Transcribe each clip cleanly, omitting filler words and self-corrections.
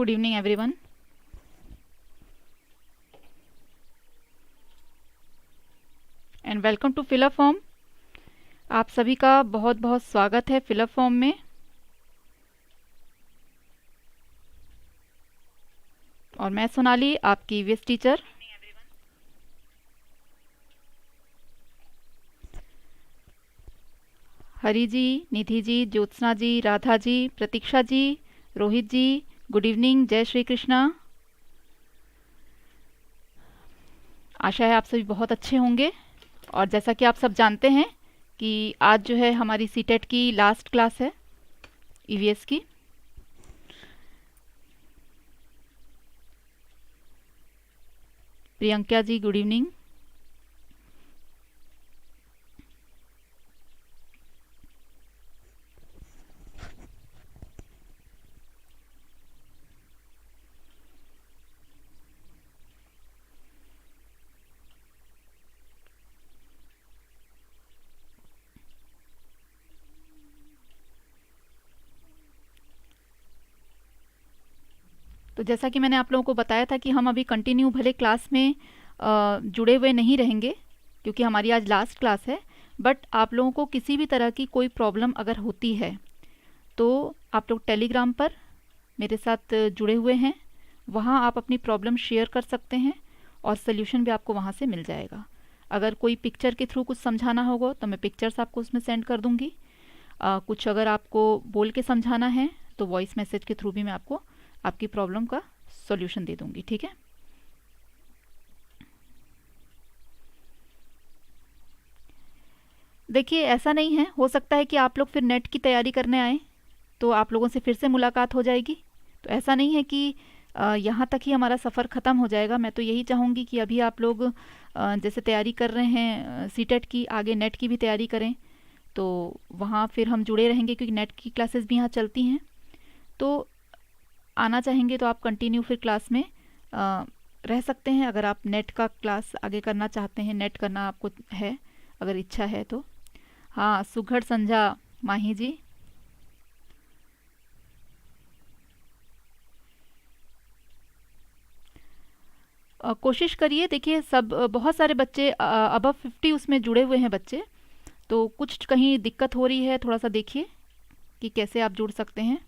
Good evening everyone. And welcome to fill up form. आप सभी का बहुत बहुत स्वागत है फिलअप फॉर्म में। और मैं सोनाली, आपकी ईवीएस टीचर। हरी जी, निधि जी, ज्योत्सना जी, राधा जी, प्रतीक्षा जी, रोहित जी, गुड इवनिंग, जय श्री कृष्णा। आशा है आप सभी बहुत अच्छे होंगे। और जैसा कि आप सब जानते हैं कि आज जो है हमारी सीटेट की लास्ट क्लास है ईवीएस की। Priyanka ji, good evening. तो जैसा कि मैंने आप लोगों को बताया था कि हम अभी कंटिन्यू भले क्लास में जुड़े हुए नहीं रहेंगे क्योंकि हमारी आज लास्ट क्लास है, बट आप लोगों को किसी भी तरह की कोई प्रॉब्लम अगर होती है तो आप लोग टेलीग्राम पर मेरे साथ जुड़े हुए हैं। वहाँ आप अपनी प्रॉब्लम शेयर कर सकते हैं और सल्यूशन भी आपको वहाँ से मिल जाएगा। अगर कोई पिक्चर के थ्रू कुछ समझाना होगा तो मैं पिक्चर्स आपको उसमें सेंड कर दूँगी। कुछ अगर आपको बोल के समझाना है तो वॉइस मैसेज के थ्रू भी मैं आपको आपकी प्रॉब्लम का सॉल्यूशन दे दूंगी। ठीक है। देखिए, ऐसा नहीं है, हो सकता है कि आप लोग फिर नेट की तैयारी करने आए तो आप लोगों से फिर से मुलाकात हो जाएगी। तो ऐसा नहीं है कि यहाँ तक ही हमारा सफ़र ख़त्म हो जाएगा। मैं तो यही चाहूँगी कि अभी आप लोग जैसे तैयारी कर रहे हैं सीटेट की, आगे नेट की भी तैयारी करें। तो वहाँ फिर हम जुड़े रहेंगे क्योंकि नेट की क्लासेस भी यहाँ चलती हैं। तो आना चाहेंगे तो आप कंटिन्यू फिर क्लास में रह सकते हैं। अगर आप नेट का क्लास आगे करना चाहते हैं, नेट करना आपको है, अगर इच्छा है तो। हाँ, सुघड़ संझा माही जी। कोशिश करिए। देखिए, सब बहुत सारे बच्चे अबव 50 उसमें जुड़े हुए हैं बच्चे। तो कुछ कहीं दिक्कत हो रही है, थोड़ा सा देखिए कि कैसे आप जुड़ सकते हैं।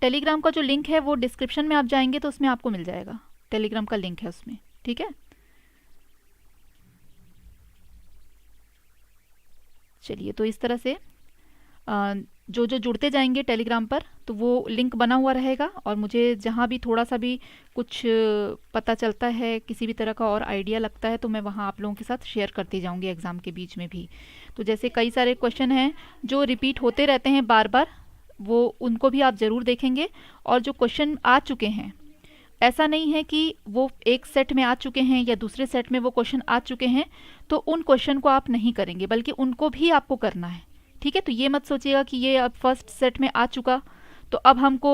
टेलीग्राम का जो लिंक है वो डिस्क्रिप्शन में आप जाएंगे तो उसमें आपको मिल जाएगा। टेलीग्राम का लिंक है उसमें। ठीक है, चलिए। तो इस तरह से जो जो जुड़ते जाएंगे टेलीग्राम पर तो वो लिंक बना हुआ रहेगा। और मुझे जहाँ भी थोड़ा सा भी कुछ पता चलता है, किसी भी तरह का और आइडिया लगता है, तो मैं वहाँ आप लोगों के साथ शेयर करती जाऊँगी एग्ज़ाम के बीच में भी। तो जैसे कई सारे क्वेश्चन हैं जो रिपीट होते रहते हैं बार बार, वो उनको भी आप ज़रूर देखेंगे। और जो क्वेश्चन आ चुके हैं, ऐसा नहीं है कि वो एक सेट में आ चुके हैं या दूसरे सेट में वो क्वेश्चन आ चुके हैं तो उन क्वेश्चन को आप नहीं करेंगे, बल्कि उनको भी आपको करना है। ठीक है। तो ये मत सोचिएगा कि ये अब फर्स्ट सेट में आ चुका तो अब हमको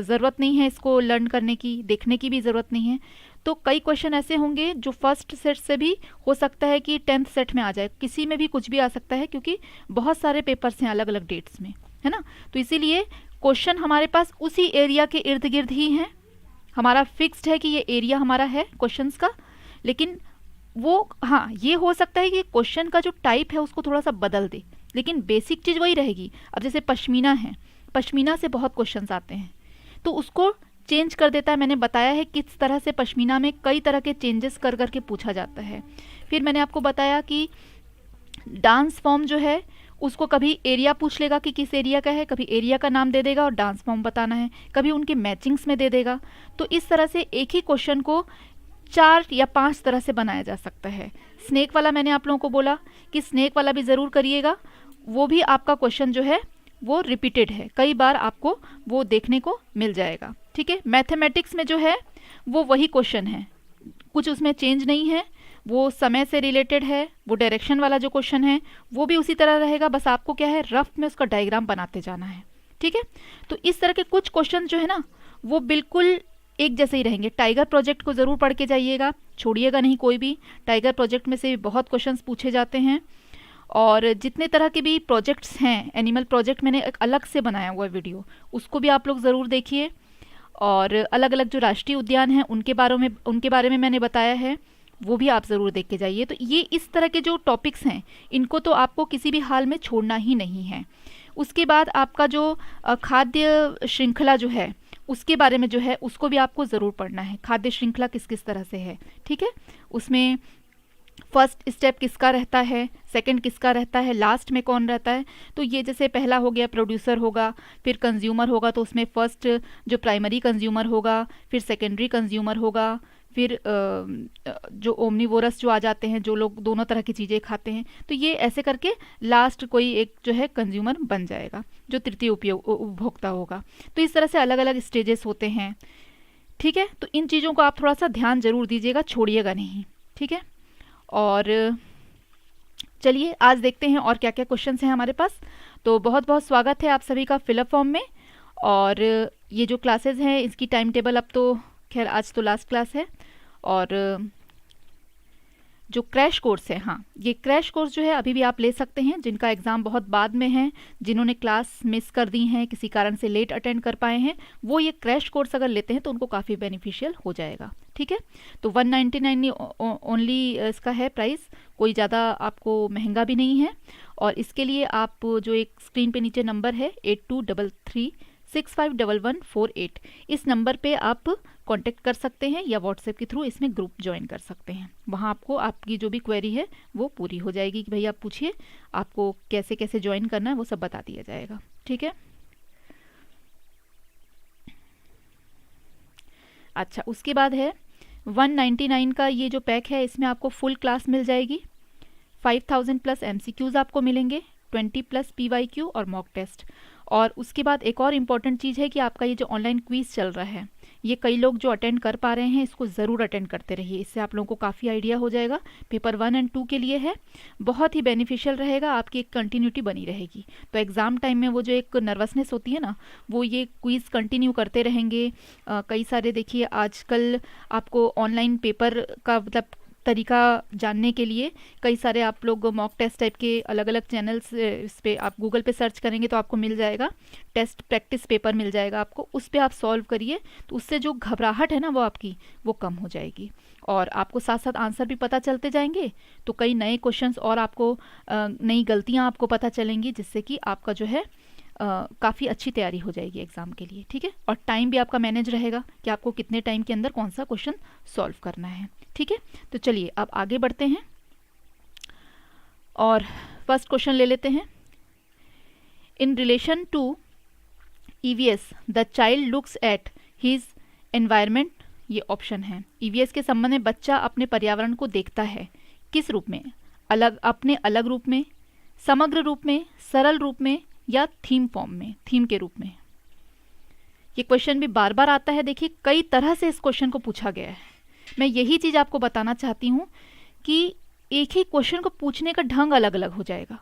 ज़रूरत नहीं है इसको लर्न करने की, देखने की भी ज़रूरत नहीं है। तो कई क्वेश्चन ऐसे होंगे जो फर्स्ट सेट से भी हो सकता है कि 10th सेट में आ जाए, किसी में भी कुछ भी आ सकता है क्योंकि बहुत सारे पेपर्स हैं अलग अलग डेट्स में, है ना। तो इसीलिए क्वेश्चन हमारे पास उसी एरिया के इर्द गिर्द ही हैं। हमारा फिक्स्ड है कि ये एरिया हमारा है क्वेश्चंस का। लेकिन वो, हाँ, ये हो सकता है कि क्वेश्चन का जो टाइप है उसको थोड़ा सा बदल दे, लेकिन बेसिक चीज़ वही रहेगी। अब जैसे पश्मीना है, पश्मीना से बहुत क्वेश्चंस आते हैं तो उसको चेंज कर देता है। मैंने बताया है किस तरह से पश्मीना में कई तरह के चेंजेस कर करके पूछा जाता है। फिर मैंने आपको बताया कि डांस फॉर्म जो है उसको कभी एरिया पूछ लेगा कि किस एरिया का है, कभी एरिया का नाम दे देगा और डांस फॉर्म बताना है, कभी उनके मैचिंग्स में दे देगा। तो इस तरह से एक ही क्वेश्चन को 4 या 5 तरह से बनाया जा सकता है। स्नेक वाला मैंने आप लोगों को बोला कि स्नेक वाला भी ज़रूर करिएगा। वो भी आपका क्वेश्चन जो है वो रिपीटेड है, कई बार आपको वो देखने को मिल जाएगा। ठीक है। मैथमेटिक्स में जो है वो वही क्वेश्चन है, कुछ उसमें चेंज नहीं है, वो समय से रिलेटेड है। वो डायरेक्शन वाला जो क्वेश्चन है वो भी उसी तरह रहेगा, बस आपको क्या है, रफ में उसका डायग्राम बनाते जाना है। ठीक है। तो इस तरह के कुछ क्वेश्चन जो है ना वो बिल्कुल एक जैसे ही रहेंगे। टाइगर प्रोजेक्ट को ज़रूर पढ़ के जाइएगा, छोड़िएगा नहीं कोई भी। टाइगर प्रोजेक्ट में से बहुत क्वेश्चंस पूछे जाते हैं, और जितने तरह के भी प्रोजेक्ट्स हैं, एनिमल प्रोजेक्ट मैंने एक अलग से बनाया हुआ वीडियो, उसको भी आप लोग ज़रूर देखिए। और अलग अलग जो राष्ट्रीय उद्यान हैं उनके बारे में मैंने बताया है, वो भी आप ज़रूर देख के जाइए। तो ये इस तरह के जो टॉपिक्स हैं इनको तो आपको किसी भी हाल में छोड़ना ही नहीं है। उसके बाद आपका जो खाद्य श्रृंखला जो है उसके बारे में जो है उसको भी आपको ज़रूर पढ़ना है। खाद्य श्रृंखला किस किस तरह से है, ठीक है। उसमें फर्स्ट स्टेप किसका रहता है, सेकंड किसका रहता है, लास्ट में कौन रहता है। तो ये जैसे पहला हो गया प्रोड्यूसर होगा, फिर कंज्यूमर होगा, तो उसमें फर्स्ट जो प्राइमरी कंज्यूमर होगा, फिर सेकेंडरी कंज्यूमर होगा, फिर जो ओमनीवोरस जो आ जाते हैं, जो लोग दोनों तरह की चीज़ें खाते हैं। तो ये ऐसे करके लास्ट कोई एक जो है कंज्यूमर बन जाएगा, जो तृतीय उपभोक्ता होगा। तो इस तरह से अलग अलग स्टेजेस होते हैं, ठीक है। तो इन चीज़ों को आप थोड़ा सा ध्यान जरूर दीजिएगा, छोड़िएगा नहीं, ठीक है। और चलिए आज देखते हैं और क्या क्या क्वेश्चंस हैं हमारे पास। तो बहुत बहुत स्वागत है आप सभी का फिलअप फॉर्म में। और ये जो क्लासेस हैं इसकी टाइम टेबल, अब तो खैर आज तो लास्ट क्लास है। और जो क्रैश कोर्स है, हाँ ये क्रैश कोर्स जो है अभी भी आप ले सकते हैं, जिनका एग्ज़ाम बहुत बाद में है, जिन्होंने क्लास मिस कर दी हैं, किसी कारण से लेट अटेंड कर पाए हैं, वो ये क्रैश कोर्स अगर लेते हैं तो उनको काफ़ी बेनिफिशियल हो जाएगा, ठीक है। तो 199 ओनली इसका है प्राइस, कोई ज़्यादा आपको महंगा भी नहीं है। और इसके लिए आप जो एक स्क्रीन पे नीचे नंबर है 8233651148, इस नंबर पे आप कांटेक्ट कर सकते हैं या व्हाट्सएप के थ्रू इसमें ग्रुप ज्वाइन कर सकते हैं। वहाँ आपको आपकी जो भी क्वेरी है वो पूरी हो जाएगी कि भाई आप पूछिए, आपको कैसे कैसे ज्वाइन करना है वो सब बता दिया जाएगा, ठीक है। अच्छा, उसके बाद है 199 का ये जो पैक है, इसमें आपको फुल क्लास मिल जाएगी, 5000 प्लस MCQs आपको मिलेंगे, 20 प्लस PYQ और मॉक टेस्ट। और उसके बाद एक और इम्पॉर्टेंट चीज़ है कि आपका ये जो ऑनलाइन क्विज़ चल रहा है, ये कई लोग जो अटेंड कर पा रहे हैं इसको ज़रूर अटेंड करते रहिए, इससे आप लोगों को काफ़ी आइडिया हो जाएगा। पेपर 1 और 2 के लिए है, बहुत ही बेनिफिशियल रहेगा, आपकी एक कंटिन्यूटी बनी रहेगी। तो एग्ज़ाम टाइम में वो जो एक नर्वसनेस होती है ना, वो ये क्विज़ कंटिन्यू करते रहेंगे। कई सारे देखिए आजकल आपको ऑनलाइन पेपर का मतलब तरीका जानने के लिए कई सारे आप लोग मॉक टेस्ट टाइप के अलग अलग चैनल्स इस पे आप गूगल पे सर्च करेंगे तो आपको मिल जाएगा, टेस्ट प्रैक्टिस पेपर मिल जाएगा आपको, उस पर आप सॉल्व करिए। तो उससे जो घबराहट है ना वो आपकी वो कम हो जाएगी, और आपको साथ साथ आंसर भी पता चलते जाएंगे। तो कई नए क्वेश्चंस और आपको नई गलतियाँ आपको पता चलेंगी, जिससे कि आपका जो है काफ़ी अच्छी तैयारी हो जाएगी एग्ज़ाम के लिए, ठीक है। और टाइम भी आपका मैनेज रहेगा कि आपको कितने टाइम के अंदर कौन सा क्वेश्चन सॉल्व करना है, ठीक है। तो चलिए अब आगे बढ़ते हैं और फर्स्ट क्वेश्चन ले लेते हैं। In relation to EVS the child looks at his environment, ये ऑप्शन है। EVS के संबंध में बच्चा अपने पर्यावरण को देखता है किस रूप में, अपने अलग रूप में, समग्र रूप में, सरल रूप में, या थीम फॉर्म में, थीम के रूप में। ये क्वेश्चन भी बार बार आता है, देखिए कई तरह से इस क्वेश्चन को पूछा गया है। मैं यही चीज़ आपको बताना चाहती हूँ कि एक ही क्वेश्चन को पूछने का ढंग अलग अलग हो जाएगा।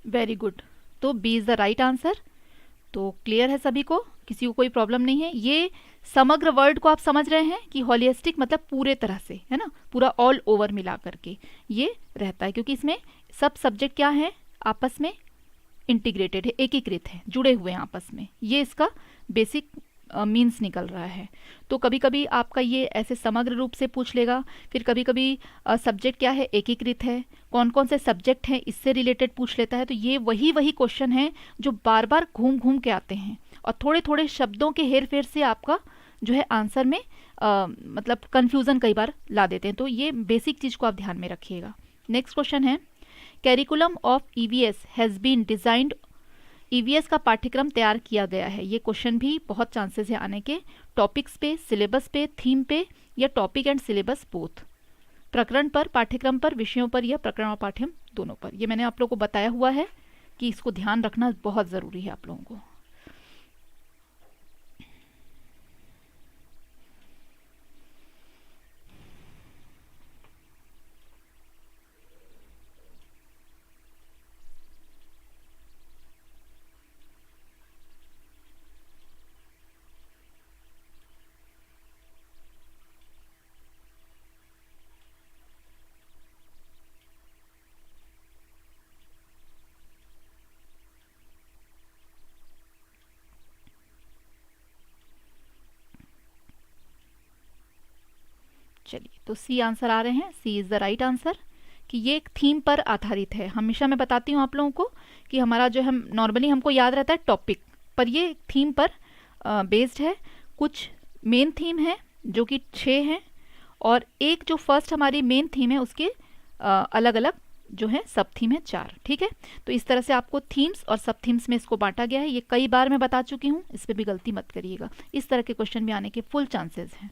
वेरी गुड, तो B is the right answer. तो क्लियर है सभी को, किसी को कोई प्रॉब्लम नहीं है। ये समग्र वर्ड को आप समझ रहे हैं कि होलिस्टिक मतलब पूरे तरह से, है ना, पूरा ऑल ओवर मिला करके ये रहता है, क्योंकि इसमें सब सब्जेक्ट क्या है, आपस में इंटीग्रेटेड है, एकीकृत है, जुड़े हुए हैं आपस में, ये इसका बेसिक मीन्स निकल रहा है। तो कभी कभी आपका ये ऐसे समग्र रूप से पूछ लेगा, फिर कभी कभी सब्जेक्ट क्या है, एकीकृत है, कौन कौन से सब्जेक्ट हैं इससे रिलेटेड पूछ लेता है। तो ये वही क्वेश्चन है जो बार बार घूम घूम के आते हैं, और थोड़े थोड़े शब्दों के हेर फेर से आपका जो है आंसर में मतलब कन्फ्यूज़न कई बार ला देते हैं। तो ये बेसिक चीज़ को आप ध्यान में रखिएगा। नेक्स्ट क्वेश्चन है, curriculum of EVS has been designed, EVS का पाठ्यक्रम तैयार किया गया है। ये क्वेश्चन भी बहुत चांसेस है आने के, टॉपिक्स पे, सिलेबस पे, थीम पे, या टॉपिक एंड सिलेबस बोथ, प्रकरण पर, पाठ्यक्रम पर, विषयों पर, या प्रकरण और पाठ्यक्रम दोनों पर। ये मैंने आप लोगों को बताया हुआ है कि इसको ध्यान रखना बहुत ज़रूरी है आप लोगों को। चलिए, तो सी आंसर आ रहे हैं, सी इज़ द राइट आंसर, कि ये एक थीम पर आधारित है। हमेशा मैं बताती हूँ आप लोगों को कि हमारा जो हम नॉर्मली हमको याद रहता है टॉपिक, पर ये थीम पर बेस्ड है। कुछ मेन थीम है जो कि 6 हैं, और एक जो फर्स्ट हमारी मेन थीम है उसके अलग अलग जो है सब थीम है 4। ठीक है, तो इस तरह से आपको थीम्स और सब थीम्स में इसको बांटा गया है। ये कई बार मैं बता चुकी हूँ, इस पर भी गलती मत करिएगा। इस तरह के क्वेश्चन भी आने के फुल चांसेस हैं।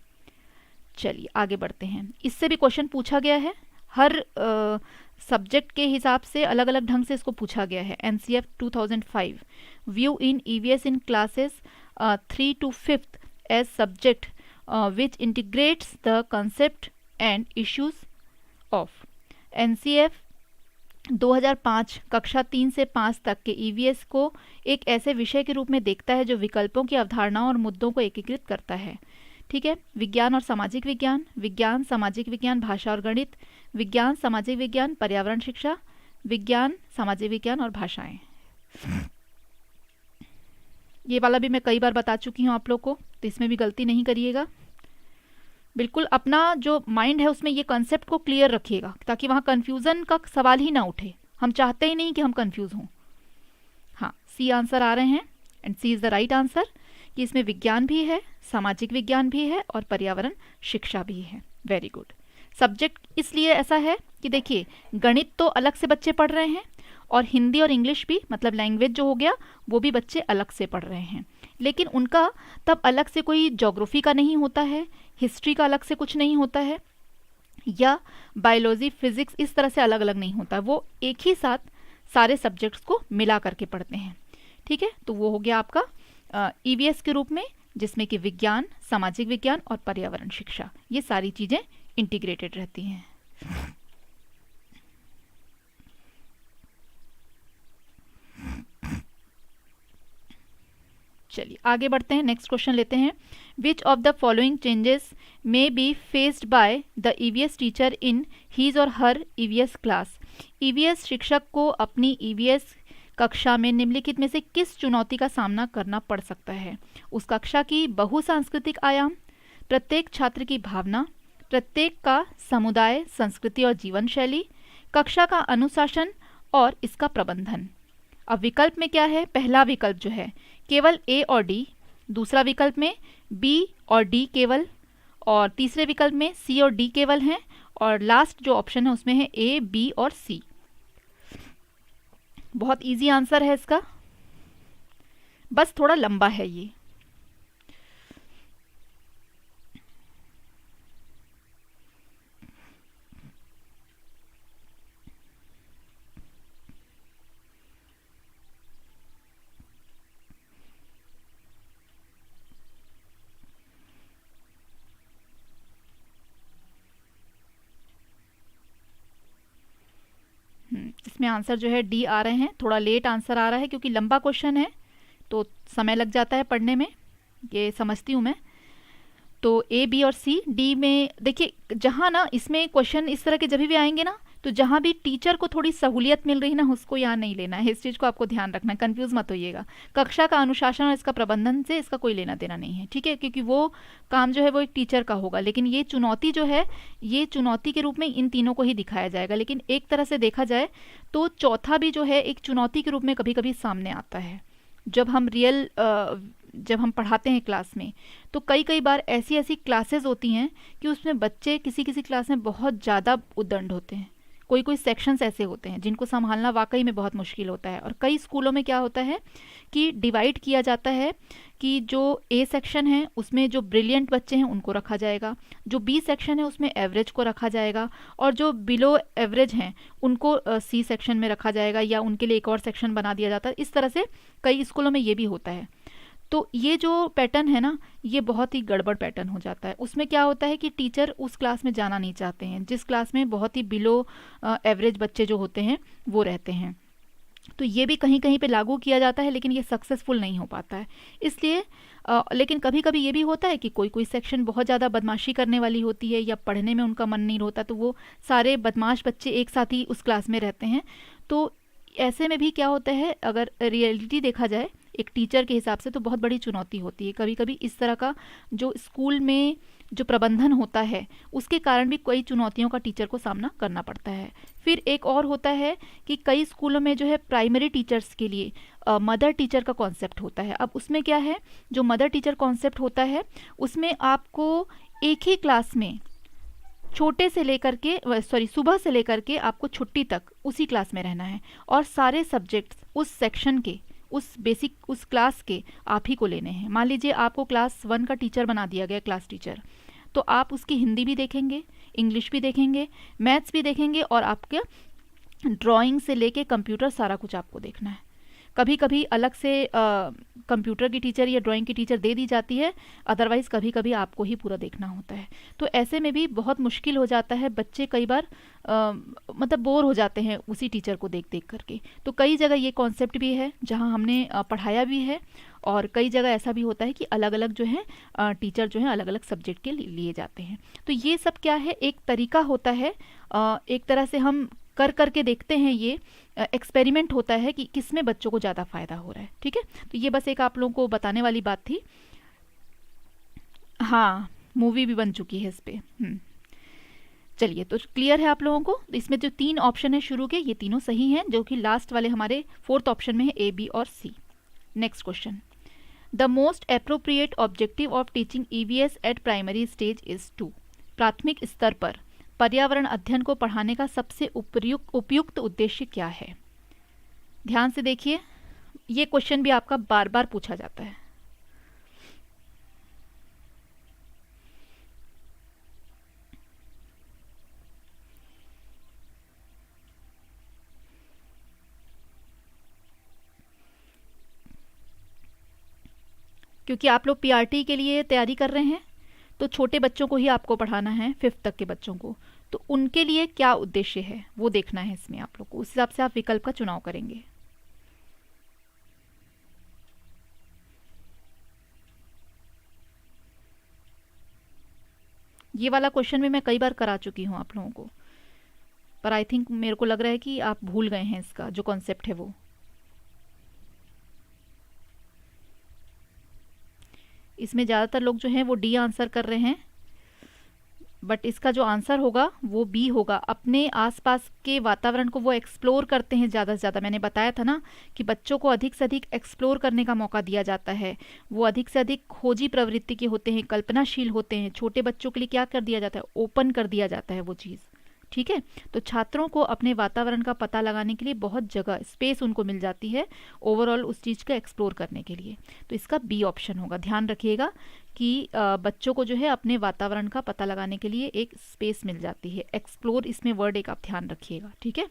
चलिए आगे बढ़ते हैं। इससे भी क्वेश्चन पूछा गया है, हर सब्जेक्ट के हिसाब से अलग अलग ढंग से इसको पूछा गया है। NCF 2005 view in EVS in classes 3 to 5th as subject which integrates the concept and issues of. NCF 2005 कक्षा 3 से 5 तक के EVS को एक ऐसे विषय के रूप में देखता है जो विकल्पों की अवधारणाओं और मुद्दों को एकीकृत करता है। ठीक है, विज्ञान और सामाजिक विज्ञान, विज्ञान सामाजिक विज्ञान भाषा और गणित, विज्ञान सामाजिक विज्ञान पर्यावरण शिक्षा, विज्ञान सामाजिक विज्ञान और भाषाएं। ये वाला भी मैं कई बार बता चुकी हूँ आप लोग को, तो इसमें भी गलती नहीं करिएगा। बिल्कुल अपना जो माइंड है उसमें ये कंसेप्ट को क्लियर रखिएगा, ताकि वहाँ कन्फ्यूज़न का सवाल ही ना उठे। हम चाहते ही नहीं कि हम कन्फ्यूज़ हों। हाँ, सी आंसर आ रहे हैं, and C is the right answer, कि इसमें विज्ञान भी है, सामाजिक विज्ञान भी है और पर्यावरण शिक्षा भी है। Very good. सब्जेक्ट इसलिए ऐसा है कि देखिए, गणित तो अलग से बच्चे पढ़ रहे हैं, और हिंदी और इंग्लिश भी, मतलब लैंग्वेज जो हो गया, वो भी बच्चे अलग से पढ़ रहे हैं। लेकिन उनका तब अलग से कोई ज्योग्राफी का नहीं होता है, हिस्ट्री का अलग से कुछ नहीं होता है, या बायोलॉजी फिजिक्स इस तरह से अलग अलग नहीं होता। वो एक ही साथ सारे सब्जेक्ट्स को मिला करके पढ़ते हैं। ठीक है, तो वो हो गया आपका EVS के रूप में, जिसमें कि विज्ञान, सामाजिक विज्ञान और पर्यावरण शिक्षा, ये सारी चीज़ें इंटीग्रेटेड रहती हैं। चलिए आगे बढ़ते हैं, नेक्स्ट क्वेश्चन लेते हैं। Which of the following changes may be faced by the EVS teacher in his और हर EVS क्लास। EVS शिक्षक को अपनी EVS कक्षा में निम्नलिखित में से किस चुनौती का सामना करना पड़ सकता है? उस कक्षा की बहुसांस्कृतिक आयाम, प्रत्येक छात्र की भावना, प्रत्येक का समुदाय, संस्कृति और जीवन शैली, कक्षा का अनुशासन और इसका प्रबंधन। अब विकल्प में क्या है? पहला विकल्प जो है केवल A और D, दूसरा विकल्प में B और D केवल, और तीसरे विकल्प में C और D केवल हैं, और लास्ट जो ऑप्शन है उसमें है A, B और C। बहुत इजी आंसर है इसका, बस थोड़ा लंबा है ये। इसमें आंसर जो है डी आ रहे हैं। थोड़ा लेट आंसर आ रहा है क्योंकि लंबा क्वेश्चन है तो समय लग जाता है पढ़ने में, ये समझती हूँ मैं। तो ए, बी और सी। डी में देखिए, जहाँ ना इसमें क्वेश्चन इस तरह के जब भी आएंगे ना, तो जहाँ भी टीचर को थोड़ी सहूलियत मिल रही ना, उसको यहाँ नहीं लेना है। इस चीज़ को आपको ध्यान रखना है, कंफ्यूज मत होइएगा। कक्षा का अनुशासन और इसका प्रबंधन से इसका कोई लेना देना नहीं है, ठीक है, क्योंकि वो काम जो है वो एक टीचर का होगा। लेकिन ये चुनौती जो है, ये चुनौती के रूप में इन तीनों को ही दिखाया जाएगा। लेकिन एक तरह से देखा जाए तो चौथा भी जो है एक चुनौती के रूप में कभी कभी सामने आता है। जब हम पढ़ाते हैं क्लास में, तो कई बार ऐसी क्लासेस होती हैं कि उसमें बच्चे किसी किसी क्लास में बहुत ज़्यादा उद्दंड होते हैं, कोई कोई सेक्शंस ऐसे होते हैं जिनको संभालना वाकई में बहुत मुश्किल होता है। और कई स्कूलों में क्या होता है कि डिवाइड किया जाता है कि जो ए सेक्शन है उसमें जो ब्रिलियंट बच्चे हैं उनको रखा जाएगा, जो बी सेक्शन है उसमें एवरेज को रखा जाएगा, और जो बिलो एवरेज हैं उनको सी सेक्शन में रखा जाएगा, या उनके लिए एक और सेक्शन बना दिया जाता है। इस तरह से कई स्कूलों में ये भी होता है। तो ये जो पैटर्न है ना, ये बहुत ही गड़बड़ पैटर्न हो जाता है। उसमें क्या होता है कि टीचर उस क्लास में जाना नहीं चाहते हैं जिस क्लास में बहुत ही बिलो एवरेज बच्चे जो होते हैं वो रहते हैं। तो ये भी कहीं कहीं पे लागू किया जाता है, लेकिन ये सक्सेसफुल नहीं हो पाता है। इसलिए लेकिन कभी कभी ये भी होता है कि कोई कोई सेक्शन बहुत ज़्यादा बदमाशी करने वाली होती है या पढ़ने में उनका मन नहीं होता, तो वो सारे बदमाश बच्चे एक साथ ही उस क्लास में रहते हैं। तो ऐसे में भी क्या होता है, अगर रियलिटी देखा जाए एक टीचर के हिसाब से, तो बहुत बड़ी चुनौती होती है। कभी कभी इस तरह का जो स्कूल में जो प्रबंधन होता है उसके कारण भी कई चुनौतियों का टीचर को सामना करना पड़ता है। फिर एक और होता है कि कई स्कूलों में जो है प्राइमरी टीचर्स के लिए मदर टीचर का कॉन्सेप्ट होता है। अब उसमें क्या है, जो मदर टीचर कॉन्सेप्ट होता है उसमें आपको एक ही क्लास में छोटे से लेकर के सुबह से लेकर के आपको छुट्टी तक उसी क्लास में रहना है, और सारे सब्जेक्ट्स उस सेक्शन के, उस बेसिक उस क्लास के आप ही को लेने हैं। मान लीजिए आपको क्लास 1 का टीचर बना दिया गया, क्लास टीचर, तो आप उसकी हिंदी भी देखेंगे, इंग्लिश भी देखेंगे, मैथ्स भी देखेंगे, और आपके ड्राइंग से लेके कंप्यूटर सारा कुछ आपको देखना है। कभी कभी अलग से कंप्यूटर की टीचर या ड्राइंग की टीचर दे दी जाती है, अदरवाइज़ कभी कभी आपको ही पूरा देखना होता है। तो ऐसे में भी बहुत मुश्किल हो जाता है, बच्चे कई बार मतलब बोर हो जाते हैं उसी टीचर को देख देख करके। तो कई जगह ये कॉन्सेप्ट भी है जहाँ हमने पढ़ाया भी है, और कई जगह ऐसा भी होता है कि अलग अलग जो है टीचर जो है अलग अलग सब्जेक्ट के लिए जाते हैं। तो ये सब क्या है, एक तरीका होता है, एक तरह से हम कर करके देखते हैं, ये एक्सपेरिमेंट होता है कि किस में बच्चों को ज़्यादा फ़ायदा हो रहा है। ठीक है, तो ये बस एक आप लोगों को बताने वाली बात थी। हाँ, मूवी भी बन चुकी है इस पे। चलिए, तो क्लियर है आप लोगों को। इसमें जो 3 ऑप्शन है शुरू के, ये तीनों सही हैं, जो कि लास्ट वाले हमारे 4th ऑप्शन में है, ए, बी और C. Next question, the most appropriate objective of teaching EVS at primary stage is to. प्राथमिक स्तर पर पर्यावरण अध्ययन को पढ़ाने का सबसे उपयुक्त उद्देश्य क्या है? ध्यान से देखिए, ये क्वेश्चन भी आपका बार बार पूछा जाता है। क्योंकि आप लोग पीआरटी के लिए तैयारी कर रहे हैं, तो छोटे बच्चों को ही आपको पढ़ाना है, 5th तक के बच्चों को। तो उनके लिए क्या उद्देश्य है वो देखना है इसमें आप लोग को, उस हिसाब से आप विकल्प का चुनाव करेंगे। ये वाला क्वेश्चन भी मैं कई बार करा चुकी हूँ आप लोगों को, पर आई थिंक मेरे को लग रहा है कि आप भूल गए हैं इसका जो कॉन्सेप्ट है वो। इसमें ज़्यादातर लोग जो हैं वो डी आंसर कर रहे हैं, बट इसका जो आंसर होगा वो बी होगा। अपने आसपास के वातावरण को वो एक्सप्लोर करते हैं ज़्यादा से ज़्यादा। मैंने बताया था ना कि बच्चों को अधिक से अधिक एक्सप्लोर करने का मौका दिया जाता है, वो अधिक से अधिक खोजी प्रवृत्ति के होते हैं, कल्पनाशील होते हैं। छोटे बच्चों के लिए क्या कर दिया जाता है, ओपन कर दिया जाता है वो चीज़। ठीक है, तो छात्रों को अपने वातावरण का पता लगाने के लिए बहुत जगह, स्पेस उनको मिल जाती है ओवरऑल उस चीज़ का एक्सप्लोर करने के लिए। तो इसका बी ऑप्शन होगा। ध्यान रखिएगा कि बच्चों को जो है अपने वातावरण का पता लगाने के लिए एक स्पेस मिल जाती है। एक्सप्लोर इसमें वर्ड एक आप ध्यान रखिएगा। ठीक है,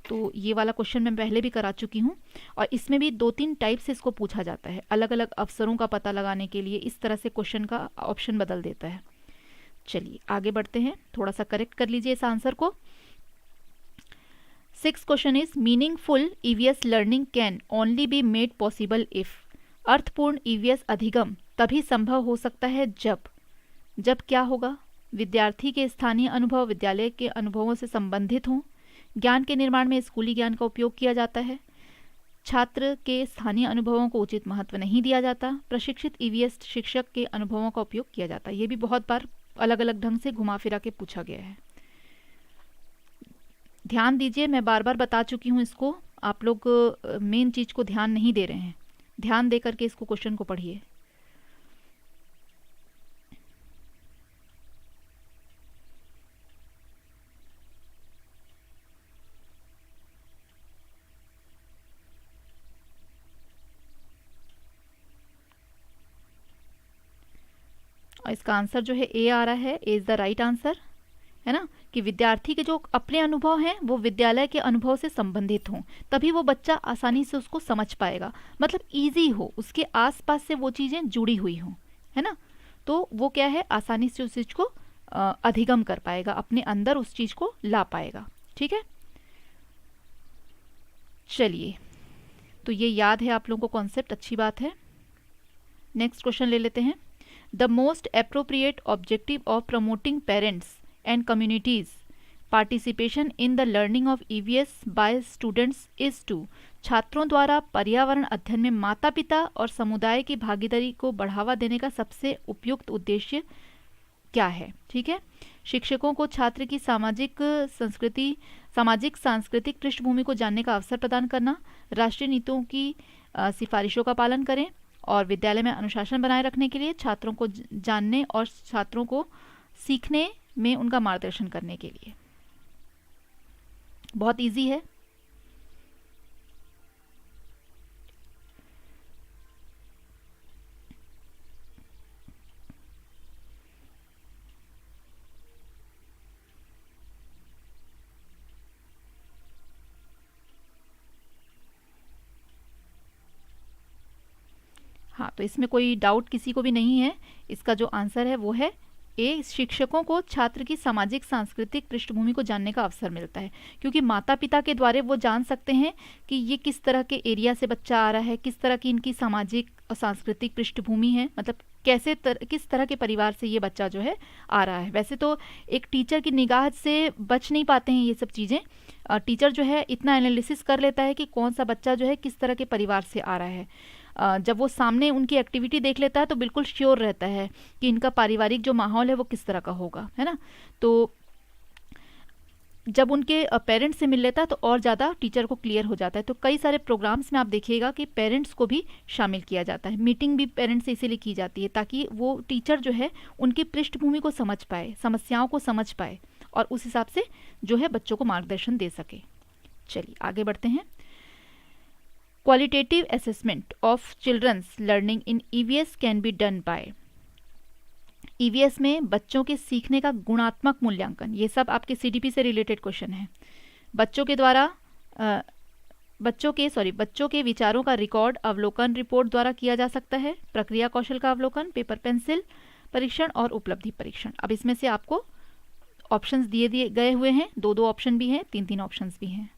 तो ये वाला क्वेश्चन मैं पहले भी करा चुकी हूँ, और इसमें भी 2-3 टाइप से इसको पूछा जाता है, अलग अलग अवसरों का पता लगाने के लिए इस तरह से क्वेश्चन का ऑप्शन बदल देता है। चलिए आगे बढ़ते हैं, थोड़ा सा करेक्ट कर लीजिए इस आंसर को। 6th question is meaningful EVS learning can only be made possible if. अर्थपूर्ण ईवीएस अधिगम तभी संभव हो सकता है जब क्या होगा, विद्यार्थी के स्थानीय अनुभव विद्यालय के अनुभवों से संबंधित हों, ज्ञान के निर्माण में स्कूली ज्ञान का उपयोग किया जाता है, छात्र के स्थानीय अनुभवों को उचित महत्व नहीं दिया जाता, प्रशिक्षित ईवीएस शिक्षक के अनुभवों का उपयोग किया जाता है। ये भी बहुत बार अलग अलग ढंग से घुमा फिरा के पूछा गया है। ध्यान दीजिए, मैं बार बार बता चुकी हूँ इसको, आप लोग मेन चीज़ को ध्यान नहीं दे रहे हैं। ध्यान दे करके इसको क्वेश्चन को पढ़िए। और इसका आंसर जो है ए आ रहा है, A is the right answer, है ना, कि विद्यार्थी के जो अपने अनुभव हैं वो विद्यालय के अनुभव से संबंधित हों, तभी वो बच्चा आसानी से उसको समझ पाएगा, मतलब इजी हो, उसके आसपास से वो चीज़ें जुड़ी हुई हों, है ना, तो वो क्या है, आसानी से उस चीज़ को अधिगम कर पाएगा, अपने अंदर उस चीज़ को ला पाएगा। ठीक है, चलिए, तो ये याद है आप लोगों को कॉन्सेप्ट, अच्छी बात है। नेक्स्ट क्वेश्चन ले लेते हैं। The most appropriate objective of promoting parents and communities participation in the learning of EVS by students is to, छात्रों द्वारा पर्यावरण अध्ययन में माता पिता और समुदाय की भागीदारी को बढ़ावा देने का सबसे उपयुक्त उद्देश्य क्या है। ठीक है, शिक्षकों को छात्र की सामाजिक सांस्कृतिक पृष्ठभूमि को जानने का अवसर प्रदान करना, राष्ट्रीय नीतियों की सिफारिशों का पालन करें और विद्यालय में अनुशासन बनाए रखने के लिए छात्रों को जानने और छात्रों को सीखने में उनका मार्गदर्शन करने के लिए। बहुत इजी है। हाँ, तो इसमें कोई डाउट किसी को भी नहीं है, इसका जो आंसर है वो है ए, शिक्षकों को छात्र की सामाजिक सांस्कृतिक पृष्ठभूमि को जानने का अवसर मिलता है, क्योंकि माता पिता के द्वारा वो जान सकते हैं कि ये किस तरह के एरिया से बच्चा आ रहा है, किस तरह की इनकी सामाजिक और सांस्कृतिक पृष्ठभूमि है, मतलब किस तरह के परिवार से ये बच्चा जो है आ रहा है। वैसे तो एक टीचर की निगाह से बच नहीं पाते हैं ये सब चीज़ें, टीचर जो है इतना एनालिसिस कर लेता है कि कौन सा बच्चा जो है किस तरह के परिवार से आ रहा है। जब वो सामने उनकी एक्टिविटी देख लेता है तो बिल्कुल श्योर रहता है कि इनका पारिवारिक जो माहौल है वो किस तरह का होगा, है ना। तो जब उनके पेरेंट्स से मिल लेता है तो और ज़्यादा टीचर को क्लियर हो जाता है। तो कई सारे प्रोग्राम्स में आप देखिएगा कि पेरेंट्स को भी शामिल किया जाता है, मीटिंग भी पेरेंट्स से इसीलिए की जाती है ताकि वो टीचर जो है उनकी पृष्ठभूमि को समझ पाए, समस्याओं को समझ पाए और उस हिसाब से जो है बच्चों को मार्गदर्शन दे सके। चलिए आगे बढ़ते हैं। Qualitative assessment of children's learning in EVS can be done by, EVS में बच्चों के सीखने का गुणात्मक मूल्यांकन, ये सब आपके सीडीपी से रिलेटेड क्वेश्चन है। बच्चों के द्वारा बच्चों के विचारों का रिकॉर्ड अवलोकन रिपोर्ट द्वारा किया जा सकता है, प्रक्रिया कौशल का अवलोकन, पेपर पेंसिल परीक्षण और उपलब्धि परीक्षण। अब इसमें से आपको ऑप्शंस दिए गए हुए हैं, दो ऑप्शन भी हैं, तीन ऑप्शंस भी हैं।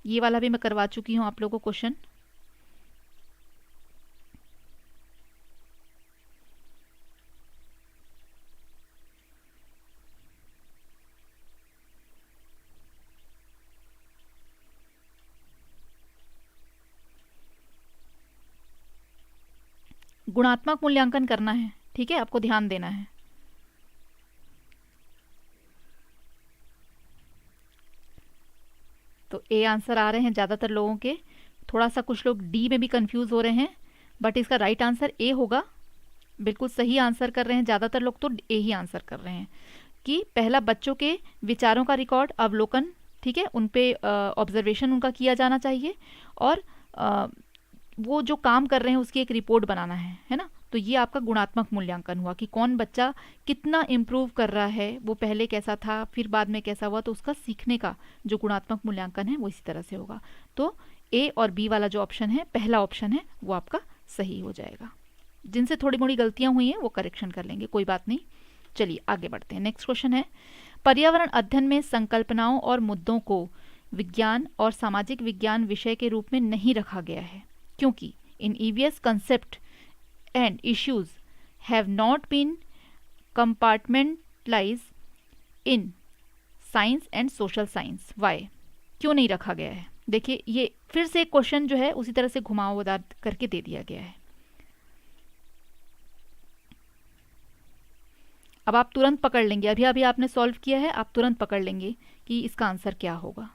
ये वाला भी मैं करवा चुकी हूँ आप लोगों को क्वेश्चन। गुणात्मक मूल्यांकन करना है, ठीक है, आपको ध्यान देना है। तो ए आंसर आ रहे हैं ज़्यादातर लोगों के, थोड़ा सा कुछ लोग डी में भी कंफ्यूज हो रहे हैं, बट इसका राइट आंसर ए होगा। बिल्कुल सही आंसर कर रहे हैं ज़्यादातर लोग, तो ए ही आंसर कर रहे हैं कि पहला बच्चों के विचारों का रिकॉर्ड अवलोकन, ठीक है, उन पे ऑब्जर्वेशन उनका किया जाना चाहिए और वो जो काम कर रहे हैं उसकी एक रिपोर्ट बनाना है ना। तो ये आपका गुणात्मक मूल्यांकन हुआ कि कौन बच्चा कितना इम्प्रूव कर रहा है, वो पहले कैसा था फिर बाद में कैसा हुआ, तो उसका सीखने का जो गुणात्मक मूल्यांकन है वो इसी तरह से होगा। तो ए और बी वाला जो ऑप्शन है, पहला ऑप्शन है, वो आपका सही हो जाएगा। जिनसे थोड़ी मोड़ी गलतियां हुई हैं वो करेक्शन कर लेंगे, कोई बात नहीं। चलिए आगे बढ़ते हैं। नेक्स्ट क्वेश्चन है, पर्यावरण अध्ययन में संकल्पनाओं और मुद्दों को विज्ञान और सामाजिक विज्ञान विषय के रूप में नहीं रखा गया है क्योंकि इन EVS concept and issues have not been compartmentalized in science and social science. Why? क्यों नहीं रखा गया है? देखिए ये फिर से एक क्वेश्चन जो है उसी तरह से घुमावदार करके दे दिया गया है। अब आप तुरंत पकड़ लेंगे, अभी अभी आपने सॉल्व किया है, आप तुरंत पकड़ लेंगे कि इसका आंसर क्या होगा।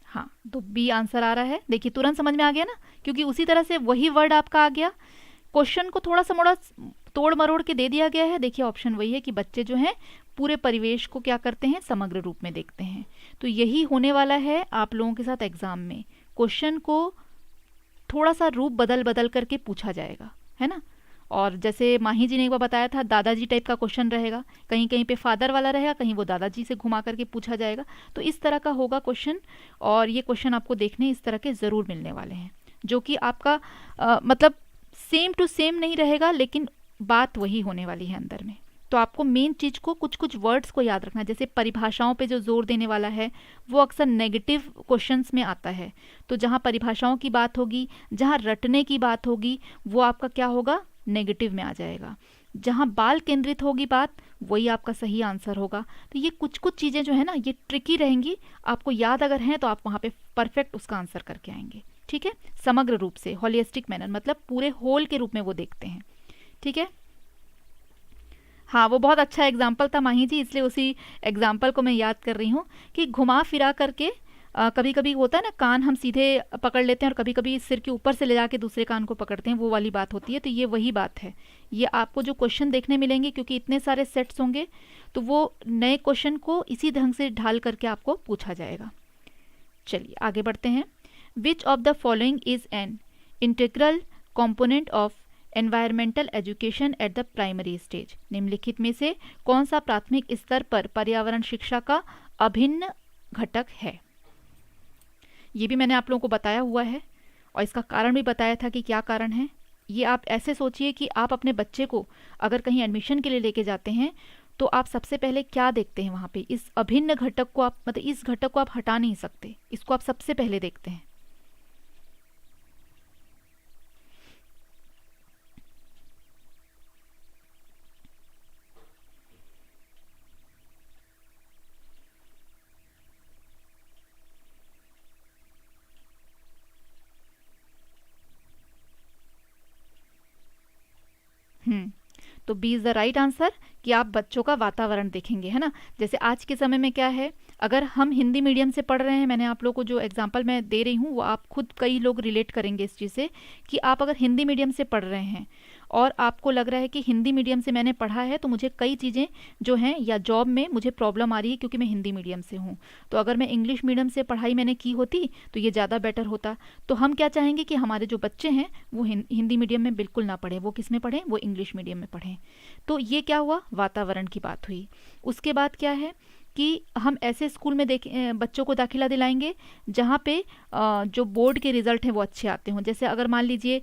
हाँ, तो बी आंसर आ रहा है। देखिए तुरंत समझ में आ गया ना, क्योंकि उसी तरह से वही वर्ड आपका आ गया क्वेश्चन को थोड़ा सा मोड़ा तोड़ मरोड़ के दे दिया गया है। देखिए ऑप्शन वही है कि बच्चे जो हैं पूरे परिवेश को क्या करते हैं, समग्र रूप में देखते हैं। तो यही होने वाला है आप लोगों के साथ एग्जाम में, क्वेश्चन को थोड़ा सा रूप बदल बदल करके पूछा जाएगा, है ना। और जैसे माही जी ने एक बार बताया था, दादाजी टाइप का क्वेश्चन रहेगा, कहीं कहीं पे फादर वाला रहेगा, कहीं वो दादाजी से घुमा करके पूछा जाएगा। तो इस तरह का होगा क्वेश्चन, और ये क्वेश्चन आपको देखने इस तरह के ज़रूर मिलने वाले हैं, जो कि आपका मतलब सेम टू सेम नहीं रहेगा, लेकिन बात वही होने वाली है अंदर में। तो आपको मेन चीज़ को, कुछ कुछ वर्ड्स को याद रखना है। जैसे परिभाषाओं पे जो जोर देने वाला है वो अक्सर नेगेटिव क्वेश्चंस में आता है। तो जहाँ परिभाषाओं की बात होगी, जहाँ रटने की बात होगी, वो आपका क्या होगा, नेगेटिव में आ जाएगा। जहाँ बाल केंद्रित होगी बात, वही आपका सही आंसर होगा। तो ये कुछ कुछ चीज़ें जो है ना, ये ट्रिकी रहेंगी। आपको याद अगर हैं तो आप वहाँ पे परफेक्ट उसका आंसर करके आएंगे। ठीक है, समग्र रूप से, होलिस्टिक मैनर, मतलब पूरे होल के रूप में वो देखते हैं। ठीक है, हाँ वो बहुत अच्छा एग्जाम्पल था माही जी, इसलिए उसी एग्जाम्पल को मैं याद कर रही हूँ कि घुमा फिरा करके कभी कभी होता है ना, कान हम सीधे पकड़ लेते हैं और कभी कभी सिर के ऊपर से ले जाके दूसरे कान को पकड़ते हैं, वो वाली बात होती है। तो ये वही बात है। ये आपको जो क्वेश्चन देखने मिलेंगे, क्योंकि इतने सारे सेट्स होंगे, तो वो नए क्वेश्चन को इसी ढंग से ढाल करके आपको पूछा जाएगा। चलिए आगे बढ़ते हैं। Which of the following is an integral component of environmental education at the primary stage. निम्नलिखित में से कौन सा प्राथमिक स्तर पर पर्यावरण शिक्षा का अभिन्न घटक है। ये भी मैंने आप लोगों को बताया हुआ है, और इसका कारण भी बताया था कि क्या कारण है। ये आप ऐसे सोचिए कि आप अपने बच्चे को अगर कहीं एडमिशन के लिए लेके जाते हैं, तो आप सबसे पहले क्या देखते हैं वहाँ पे, इस अभिन्न घटक को आप, मतलब इस घटक को आप हटा नहीं सकते, इसको आप सबसे पहले देखते हैं। तो B is the right answer, कि आप बच्चों का वातावरण देखेंगे, है ना। जैसे आज के समय में क्या है, अगर हम हिंदी मीडियम से पढ़ रहे हैं, मैंने आप लोगों को जो एग्जांपल मैं दे रही हूँ वो आप खुद कई लोग रिलेट करेंगे इस चीज़ से, कि आप अगर हिंदी मीडियम से पढ़ रहे हैं और आपको लग रहा है कि हिंदी मीडियम से मैंने पढ़ा है तो मुझे कई चीज़ें जो हैं या जॉब में मुझे प्रॉब्लम आ रही है क्योंकि मैं हिंदी मीडियम से हूँ। तो अगर मैं इंग्लिश मीडियम से पढ़ाई मैंने की होती तो ये ज़्यादा बेटर होता। तो हम क्या चाहेंगे कि हमारे जो बच्चे हैं वो हिंदी मीडियम में बिल्कुल ना पढ़ें, वो किस में पढ़ें, वो इंग्लिश मीडियम में पढ़ें। तो ये क्या हुआ, वातावरण की बात हुई। उसके बाद क्या है कि हम ऐसे स्कूल में बच्चों को दाखिला दिलाएंगे जहाँ पे जो बोर्ड के रिज़ल्ट हैं वो अच्छे आते हों। जैसे अगर मान लीजिए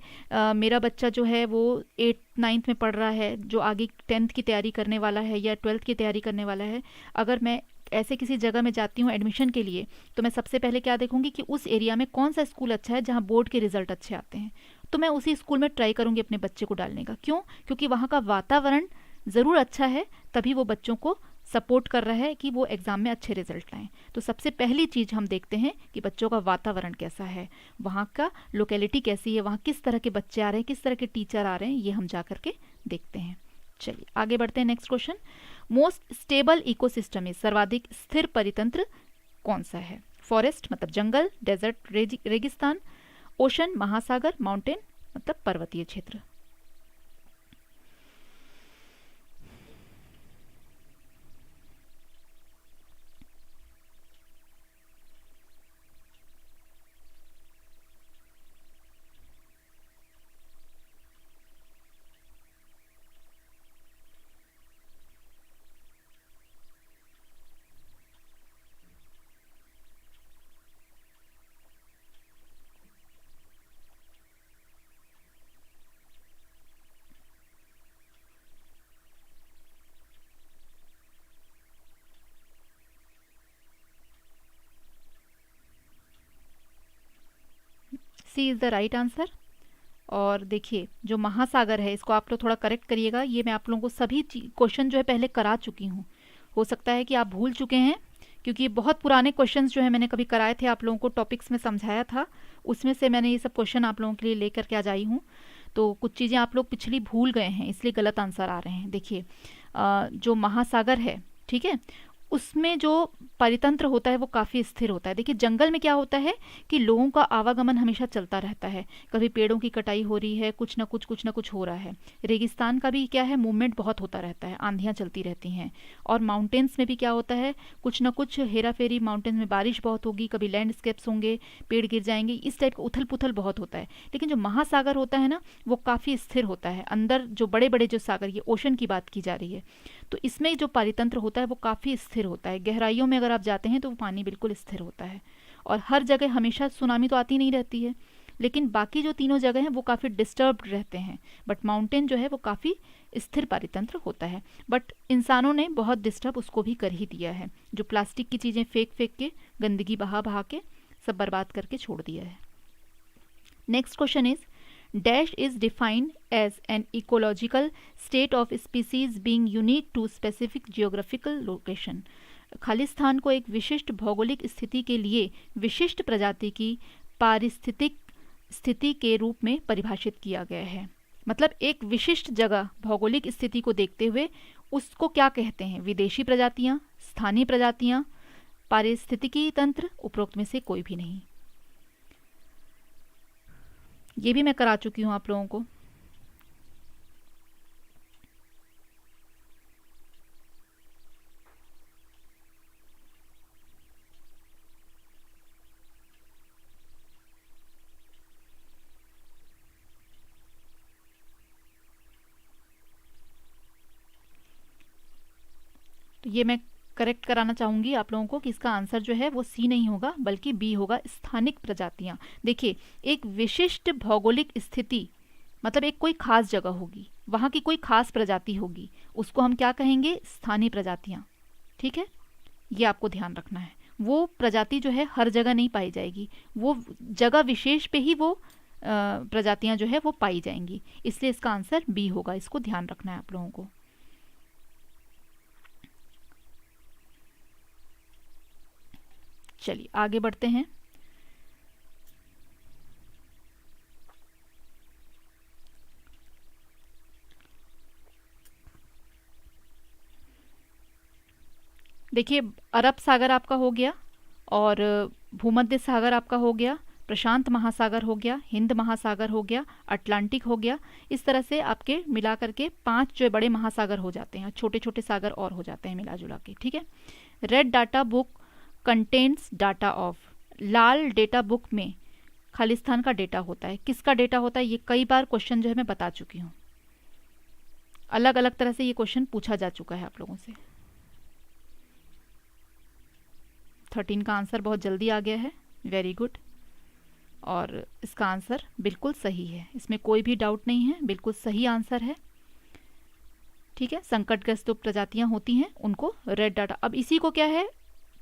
मेरा बच्चा जो है वो 8th-9th में पढ़ रहा है, जो आगे 10th की तैयारी करने वाला है या 12th की तैयारी करने वाला है, अगर मैं ऐसे किसी जगह में जाती हूँ एडमिशन के लिए, तो मैं सबसे पहले क्या देखूंगी कि उस एरिया में कौन सा स्कूल अच्छा है जहाँ बोर्ड के रिज़ल्ट अच्छे आते हैं। तो मैं उसी स्कूल में ट्राई करूँगी अपने बच्चे को डालने का। क्यों? क्योंकि वहाँ का वातावरण ज़रूर अच्छा है, तभी वो बच्चों को सपोर्ट कर रहा है कि वो एग्ज़ाम में अच्छे रिजल्ट लाएं। तो सबसे पहली चीज़ हम देखते हैं कि बच्चों का वातावरण कैसा है, वहाँ का लोकेलिटी कैसी है, वहाँ किस तरह के बच्चे आ रहे हैं, किस तरह के टीचर आ रहे हैं, ये हम जा करके देखते हैं। चलिए आगे बढ़ते हैं। Next question, most stable ecosystem में सर्वाधिक स्थिर परितंत्र कौन सा है। फॉरेस्ट मतलब जंगल, डेजर्ट रेगिस्तान, ओशन महासागर, माउंटेन मतलब पर्वतीय क्षेत्र। सी इज़ द राइट आंसर। और देखिए जो महासागर है इसको आप लोग थोड़ा करेक्ट करिएगा, ये मैं आप लोगों को सभी क्वेश्चन जो है पहले करा चुकी हूँ। हो सकता है कि आप भूल चुके हैं, क्योंकि ये बहुत पुराने क्वेश्चंस जो है मैंने कभी कराए थे, आप लोगों को टॉपिक्स में समझाया था, उसमें से मैंने ये सब क्वेश्चन आप लोगों के लिए लेकर के आ जाई हूँ। तो कुछ चीज़ें आप लोग पिछली भूल गए हैं, इसलिए गलत आंसर आ रहे हैं। देखिए जो महासागर है, ठीक है, उसमें जो परितंत्र होता है वो काफ़ी स्थिर होता है। देखिए जंगल में क्या होता है कि लोगों का आवागमन हमेशा चलता रहता है, कभी पेड़ों की कटाई हो रही है, कुछ ना कुछ हो रहा है। रेगिस्तान का भी क्या है, मूवमेंट बहुत होता रहता है, आंधियाँ चलती रहती हैं। और माउंटेन्स में भी क्या होता है, कुछ ना कुछ हेरा फेरी, माउंटेन्स में बारिश बहुत होगी, कभी लैंडस्केप्स होंगे, पेड़ गिर जाएंगे, इस टाइप का उथल पुथल बहुत होता है। लेकिन जो महासागर होता है ना, वो काफ़ी स्थिर होता है। अंदर जो बड़े बड़े जो सागर, ये ओशन की बात की जा रही है, तो इसमें जो पारितंत्र होता है वो काफ़ी स्थिर होता है। गहराइयों में अगर आप जाते हैं तो वो पानी बिल्कुल स्थिर होता है। और हर जगह हमेशा सुनामी तो आती नहीं रहती है, लेकिन बाकी जो तीनों जगह हैं वो काफ़ी डिस्टर्ब्ड रहते हैं। बट माउंटेन जो है वो काफ़ी स्थिर पारितंत्र होता है। बट इंसानों ने बहुत डिस्टर्ब उसको भी कर ही दिया है, जो प्लास्टिक की चीज़ें फेंक फेंक के, गंदगी बहा बहा के सब बर्बाद करके छोड़ दिया है। Next question is, dash is defined as an ecological state of species being unique to specific geographical location. Khalistan को एक विशिष्ट भौगोलिक स्थिति के लिए विशिष्ट प्रजाति की पारिस्थितिक स्थिति के रूप में परिभाषित किया गया है। मतलब एक विशिष्ट जगह भौगोलिक स्थिति को देखते हुए उसको क्या कहते हैं, विदेशी प्रजातियां, स्थानीय प्रजातियां, पारिस्थितिकी तंत्र, उपरोक्त में से कोई भी नहीं। ये भी मैं करा चुकी हूं आप लोगों को। तो ये मैं करेक्ट कराना चाहूँगी आप लोगों को कि इसका आंसर जो है वो सी नहीं होगा बल्कि बी होगा, स्थानिक प्रजातियाँ। देखिए एक विशिष्ट भौगोलिक स्थिति मतलब एक कोई खास जगह होगी, वहाँ की कोई खास प्रजाति होगी, उसको हम क्या कहेंगे, स्थानीय प्रजातियाँ। ठीक है, ये आपको ध्यान रखना है। वो प्रजाति जो है हर जगह नहीं पाई जाएगी, वो जगह विशेष पे ही वो प्रजातियाँ जो है वो पाई जाएंगी, इसलिए इसका आंसर बी होगा। इसको ध्यान रखना है आप लोगों को। चलिए आगे बढ़ते हैं। देखिए अरब सागर आपका हो गया, और भूमध्य सागर आपका हो गया, प्रशांत महासागर हो गया, हिंद महासागर हो गया, अटलांटिक हो गया। इस तरह से आपके मिला करके 5 जो बड़े महासागर हो जाते हैं, छोटे छोटे सागर और हो जाते हैं मिला जुला के। ठीक है, red data book contains data of, Lal data book में खालिस्तान का डेटा होता है। किसका डेटा होता है, ये कई बार क्वेश्चन जो है मैं बता चुकी हूँ, अलग अलग तरह से ये क्वेश्चन पूछा जा चुका है आप लोगों से। 13 का आंसर बहुत जल्दी आ गया है, वेरी गुड। और इसका आंसर बिल्कुल सही है, इसमें कोई भी डाउट नहीं है, बिल्कुल सही आंसर है। ठीक है, संकटग्रस्त जो प्रजातियां होती हैं उनको रेड डाटा, अब इसी को क्या है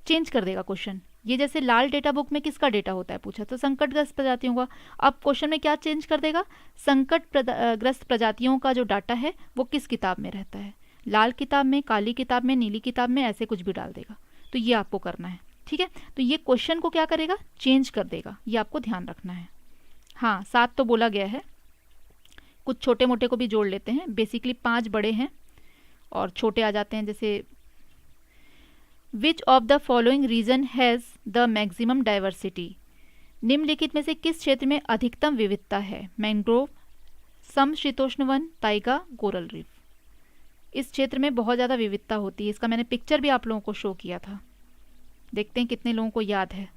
चेंज कर देगा क्वेश्चन। ये जैसे लाल डेटा बुक में किसका डेटा होता है पूछा, तो संकटग्रस्त प्रजातियों का। अब क्वेश्चन में क्या चेंज कर देगा, संकटग्रस्त प्रजातियों का जो डाटा है वो किस किताब में रहता है, लाल किताब में, काली किताब में, नीली किताब में, ऐसे कुछ भी डाल देगा। तो ये आपको करना है। ठीक है, तो ये क्वेश्चन को क्या करेगा, चेंज कर देगा, ये आपको ध्यान रखना है। हाँ 7 तो बोला गया है, कुछ छोटे मोटे को भी जोड़ लेते हैं। बेसिकली 5 बड़े हैं और छोटे आ जाते हैं, जैसे which of the following region has the maximum diversity, निम्नलिखित में से किस क्षेत्र में अधिकतम विविधता है, मैंग्रोव, समशीतोष्ण वन, ताइगा, कोरल रीफ। इस क्षेत्र में बहुत ज़्यादा विविधता होती है, इसका मैंने पिक्चर भी आप लोगों को शो किया था, देखते हैं कितने लोगों को याद है।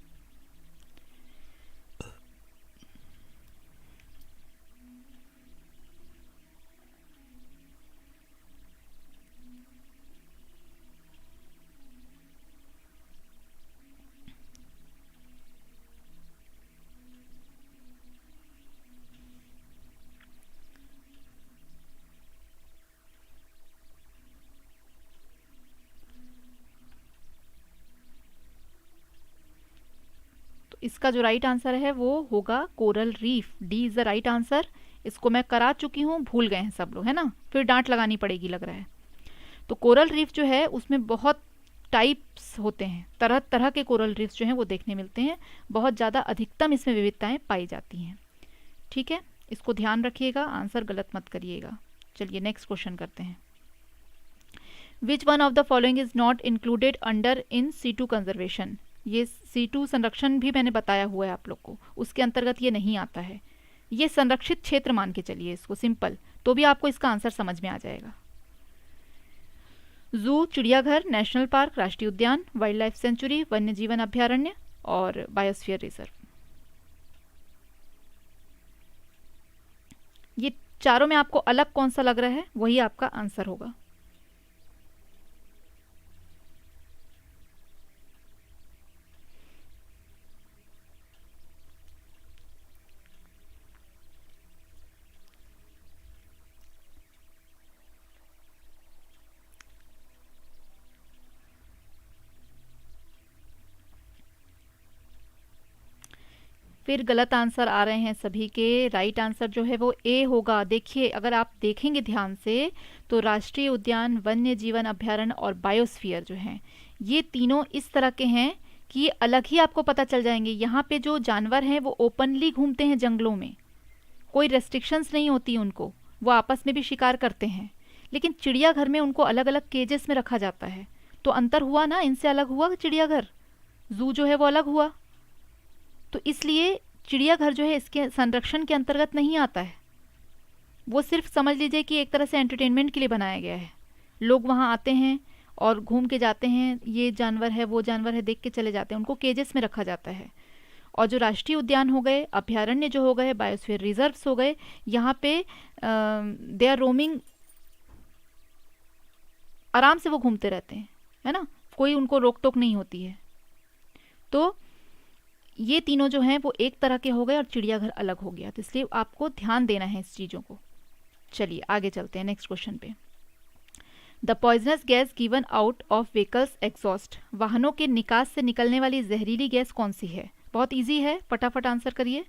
इसका जो राइट आंसर है वो होगा coral reef, D is the right answer. इसको मैं करा चुकी हूँ, भूल गए हैं सब लोग, है ना, फिर डांट लगानी पड़ेगी लग रहा है। तो कोरल रीफ जो है उसमें बहुत टाइप्स होते हैं, तरह तरह के कोरल रीफ्स जो हैं वो देखने मिलते हैं, बहुत ज़्यादा अधिकतम इसमें विविधताएं पाई जाती हैं। ठीक है, इसको ध्यान रखिएगा, आंसर गलत मत करिएगा। चलिए नेक्स्ट क्वेश्चन करते हैं। Which one of the following is not included under in C2 conservation. ये C2 संरक्षण भी मैंने बताया हुआ है आप लोग को, उसके अंतर्गत ये नहीं आता है। ये संरक्षित क्षेत्र मान के चलिए इसको, सिंपल, तो भी आपको इसका आंसर समझ में आ जाएगा। जू, चिड़ियाघर, नेशनल पार्क, राष्ट्रीय उद्यान, वाइल्ड लाइफ सेंचुरी, वन्य जीवन अभ्यारण्य और बायोस्फीयर रिजर्व। ये चारों में आपको अलग कौन सा लग रहा है, वही आपका आंसर होगा। फिर गलत आंसर आ रहे हैं सभी के। राइट आंसर जो है वो ए होगा। देखिए, अगर आप देखेंगे ध्यान से तो राष्ट्रीय उद्यान, वन्य जीवन अभ्यारण्य और बायोस्फीयर जो हैं, ये तीनों इस तरह के हैं कि ये अलग ही आपको पता चल जाएंगे। यहाँ पे जो जानवर हैं वो ओपनली घूमते हैं जंगलों में, कोई रेस्ट्रिक्शंस नहीं होती उनको, वो आपस में भी शिकार करते हैं। लेकिन चिड़ियाघर में उनको अलग अलग केजेस में रखा जाता है, तो अंतर हुआ ना, इनसे अलग हुआ चिड़ियाघर, जू जो है वो अलग हुआ। तो इसलिए चिड़ियाघर जो है इसके संरक्षण के अंतर्गत नहीं आता है। वो सिर्फ समझ लीजिए कि एक तरह से एंटरटेनमेंट के लिए बनाया गया है। लोग वहाँ आते हैं और घूम के जाते हैं, ये जानवर है वो जानवर है देख के चले जाते हैं, उनको केजेस में रखा जाता है। और जो राष्ट्रीय उद्यान हो गए, अभ्यारण्य जो हो गए, बायोस्फीयर रिजर्व्स हो गए, यहाँ पे दे आर रोमिंग, आराम से वो घूमते रहते हैं, है ना, कोई उनको रोक टोक नहीं होती है। तो ये तीनों जो हैं वो एक तरह के हो गए और चिड़ियाघर अलग हो गया, तो इसलिए आपको ध्यान देना है इस चीज़ों को। चलिए आगे चलते हैं नेक्स्ट क्वेश्चन पे। The poisonous gas given out of vehicles exhaust. वाहनों के निकास से निकलने वाली जहरीली गैस कौन सी है? बहुत इजी है, फटाफट आंसर करिए।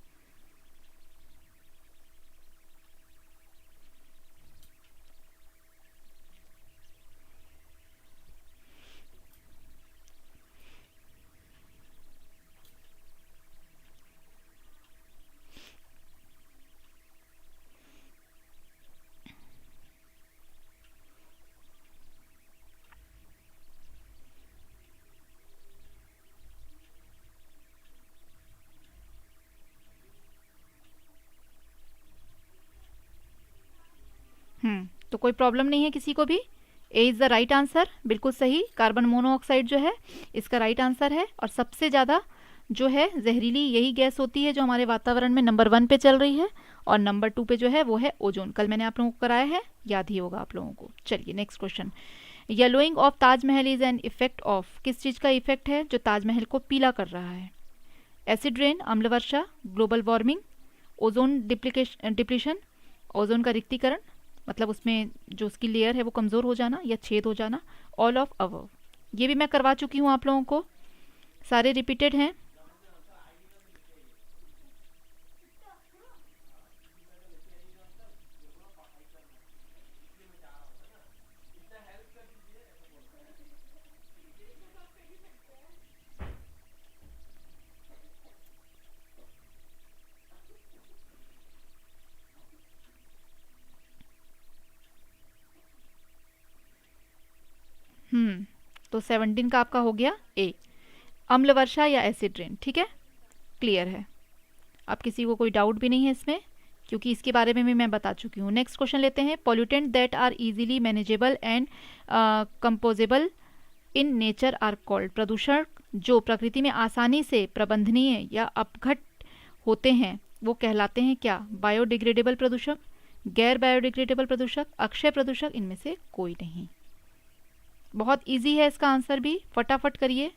तो कोई प्रॉब्लम नहीं है किसी को भी। A is the right answer, बिल्कुल सही। कार्बन मोनोऑक्साइड जो है इसका राइट आंसर है। और सबसे ज़्यादा जो है जहरीली यही गैस होती है जो हमारे वातावरण में नंबर 1 पे चल रही है, और नंबर 2 पे जो है वो है ओजोन। कल मैंने आप लोगों को कराया है, याद ही होगा आप लोगों को। चलिए next question. Yellowing of Taj Mahal is an effect of, किस चीज़ का इफेक्ट है जो ताजमहल को पीला कर रहा है? एसिड रेन, अम्ल वर्षा, global warming, ozone depletion, ozone का रिक्तीकरण, मतलब उसमें जो उसकी लेयर है वो कमज़ोर हो जाना या छेद हो जाना, ऑल ऑफ अबव। ये भी मैं करवा चुकी हूँ आप लोगों को, सारे रिपीटेड हैं। तो 17 का आपका हो गया ए, अम्ल वर्षा या एसिड रेन। ठीक है, क्लियर है। अब किसी को कोई डाउट भी नहीं है इसमें, क्योंकि इसके बारे में भी मैं बता चुकी हूँ। नेक्स्ट क्वेश्चन लेते हैं। Pollutant that are easily manageable and composable in nature are called. प्रदूषण जो प्रकृति में आसानी से प्रबंधनीय या अपघट होते हैं वो कहलाते हैं क्या? बायोडिग्रेडेबल प्रदूषक, गैर बायोडिग्रेडेबल प्रदूषक, अक्षय प्रदूषक, इनमें से कोई नहीं। बहुत इजी है इसका आंसर भी, फटाफट करिए।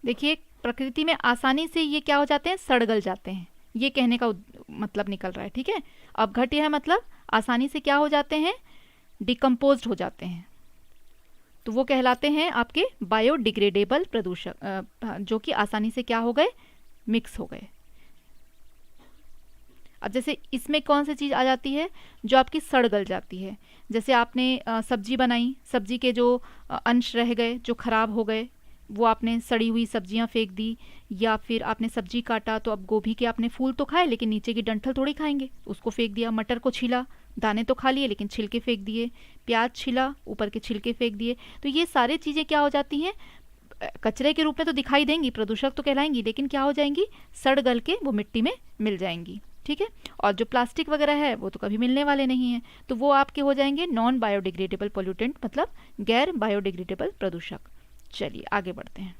देखिए, प्रकृति में आसानी से ये क्या हो जाते हैं, सड़गल जाते हैं, ये कहने का मतलब निकल रहा है। ठीक है, अपघट्य है मतलब आसानी से क्या हो जाते हैं, डिकम्पोज्ड हो जाते हैं। तो वो कहलाते हैं आपके बायोडिग्रेडेबल प्रदूषक, जो कि आसानी से क्या हो गए, मिक्स हो गए। अब जैसे इसमें कौन सी चीज़ आ जाती है, जो आपकी सड़ गल जाती है। जैसे आपने सब्जी बनाई, सब्जी के जो अंश रह गए, जो खराब हो गए, वो आपने सड़ी हुई सब्जियां फेंक दी, या फिर आपने सब्जी काटा तो अब गोभी के आपने फूल तो खाए लेकिन नीचे की डंठल थोड़ी खाएंगे, उसको फेंक दिया। मटर को छीला, दाने तो खा लिए लेकिन छिलके फेंक दिए। प्याज छिला, ऊपर के छिलके फेंक दिए। तो ये सारी चीज़ें क्या हो जाती हैं, कचरे के रूप में तो दिखाई देंगी, प्रदूषक तो कहलाएंगी, लेकिन क्या हो जाएंगी, सड़ गल के वो मिट्टी में मिल जाएंगी। ठीक है। और जो प्लास्टिक वगैरह है वो तो कभी मिलने वाले नहीं हैं, तो वो आपके हो जाएंगे नॉन बायोडिग्रेडेबल पोल्यूटेंट, मतलब गैर बायोडिग्रेडेबल प्रदूषक। चलिए आगे बढ़ते हैं।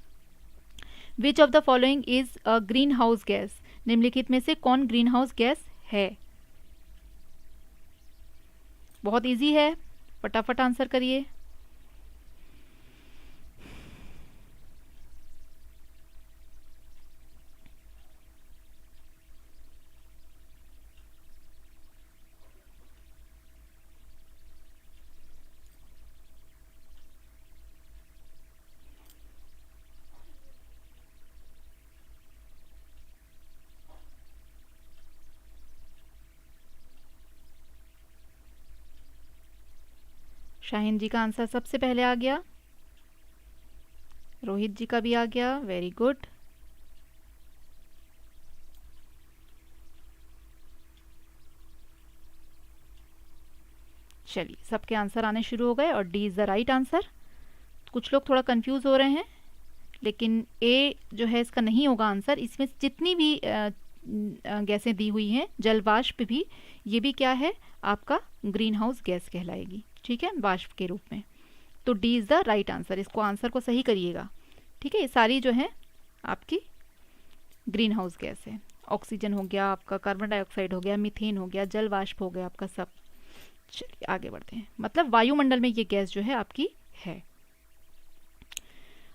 Which of the following is a green house gas, निम्नलिखित में से कौन ग्रीन हाउस गैस है। बहुत इजी है, फटाफट आंसर करिए। शाहीन जी का आंसर सबसे पहले आ गया, रोहित जी का भी आ गया, वेरी गुड। चलिए सबके आंसर आने शुरू हो गए और D is the right answer. कुछ लोग थोड़ा कंफ्यूज हो रहे हैं, लेकिन ए जो है इसका नहीं होगा आंसर। इसमें जितनी भी गैसें दी हुई हैं, जल वाष्प भी, ये भी क्या है, आपका ग्रीन हाउस गैस कहलाएगी। ठीक है, वाष्प के रूप में। तो D is the right answer, इसको आंसर को सही करिएगा। ठीक है, ये सारी जो है आपकी ग्रीन हाउस गैस है। ऑक्सीजन हो गया आपका, कार्बन डाइऑक्साइड हो गया, मीथेन हो गया, जल वाष्प हो गया आपका, सब। चलिए आगे बढ़ते हैं। मतलब वायुमंडल में ये गैस जो है आपकी है।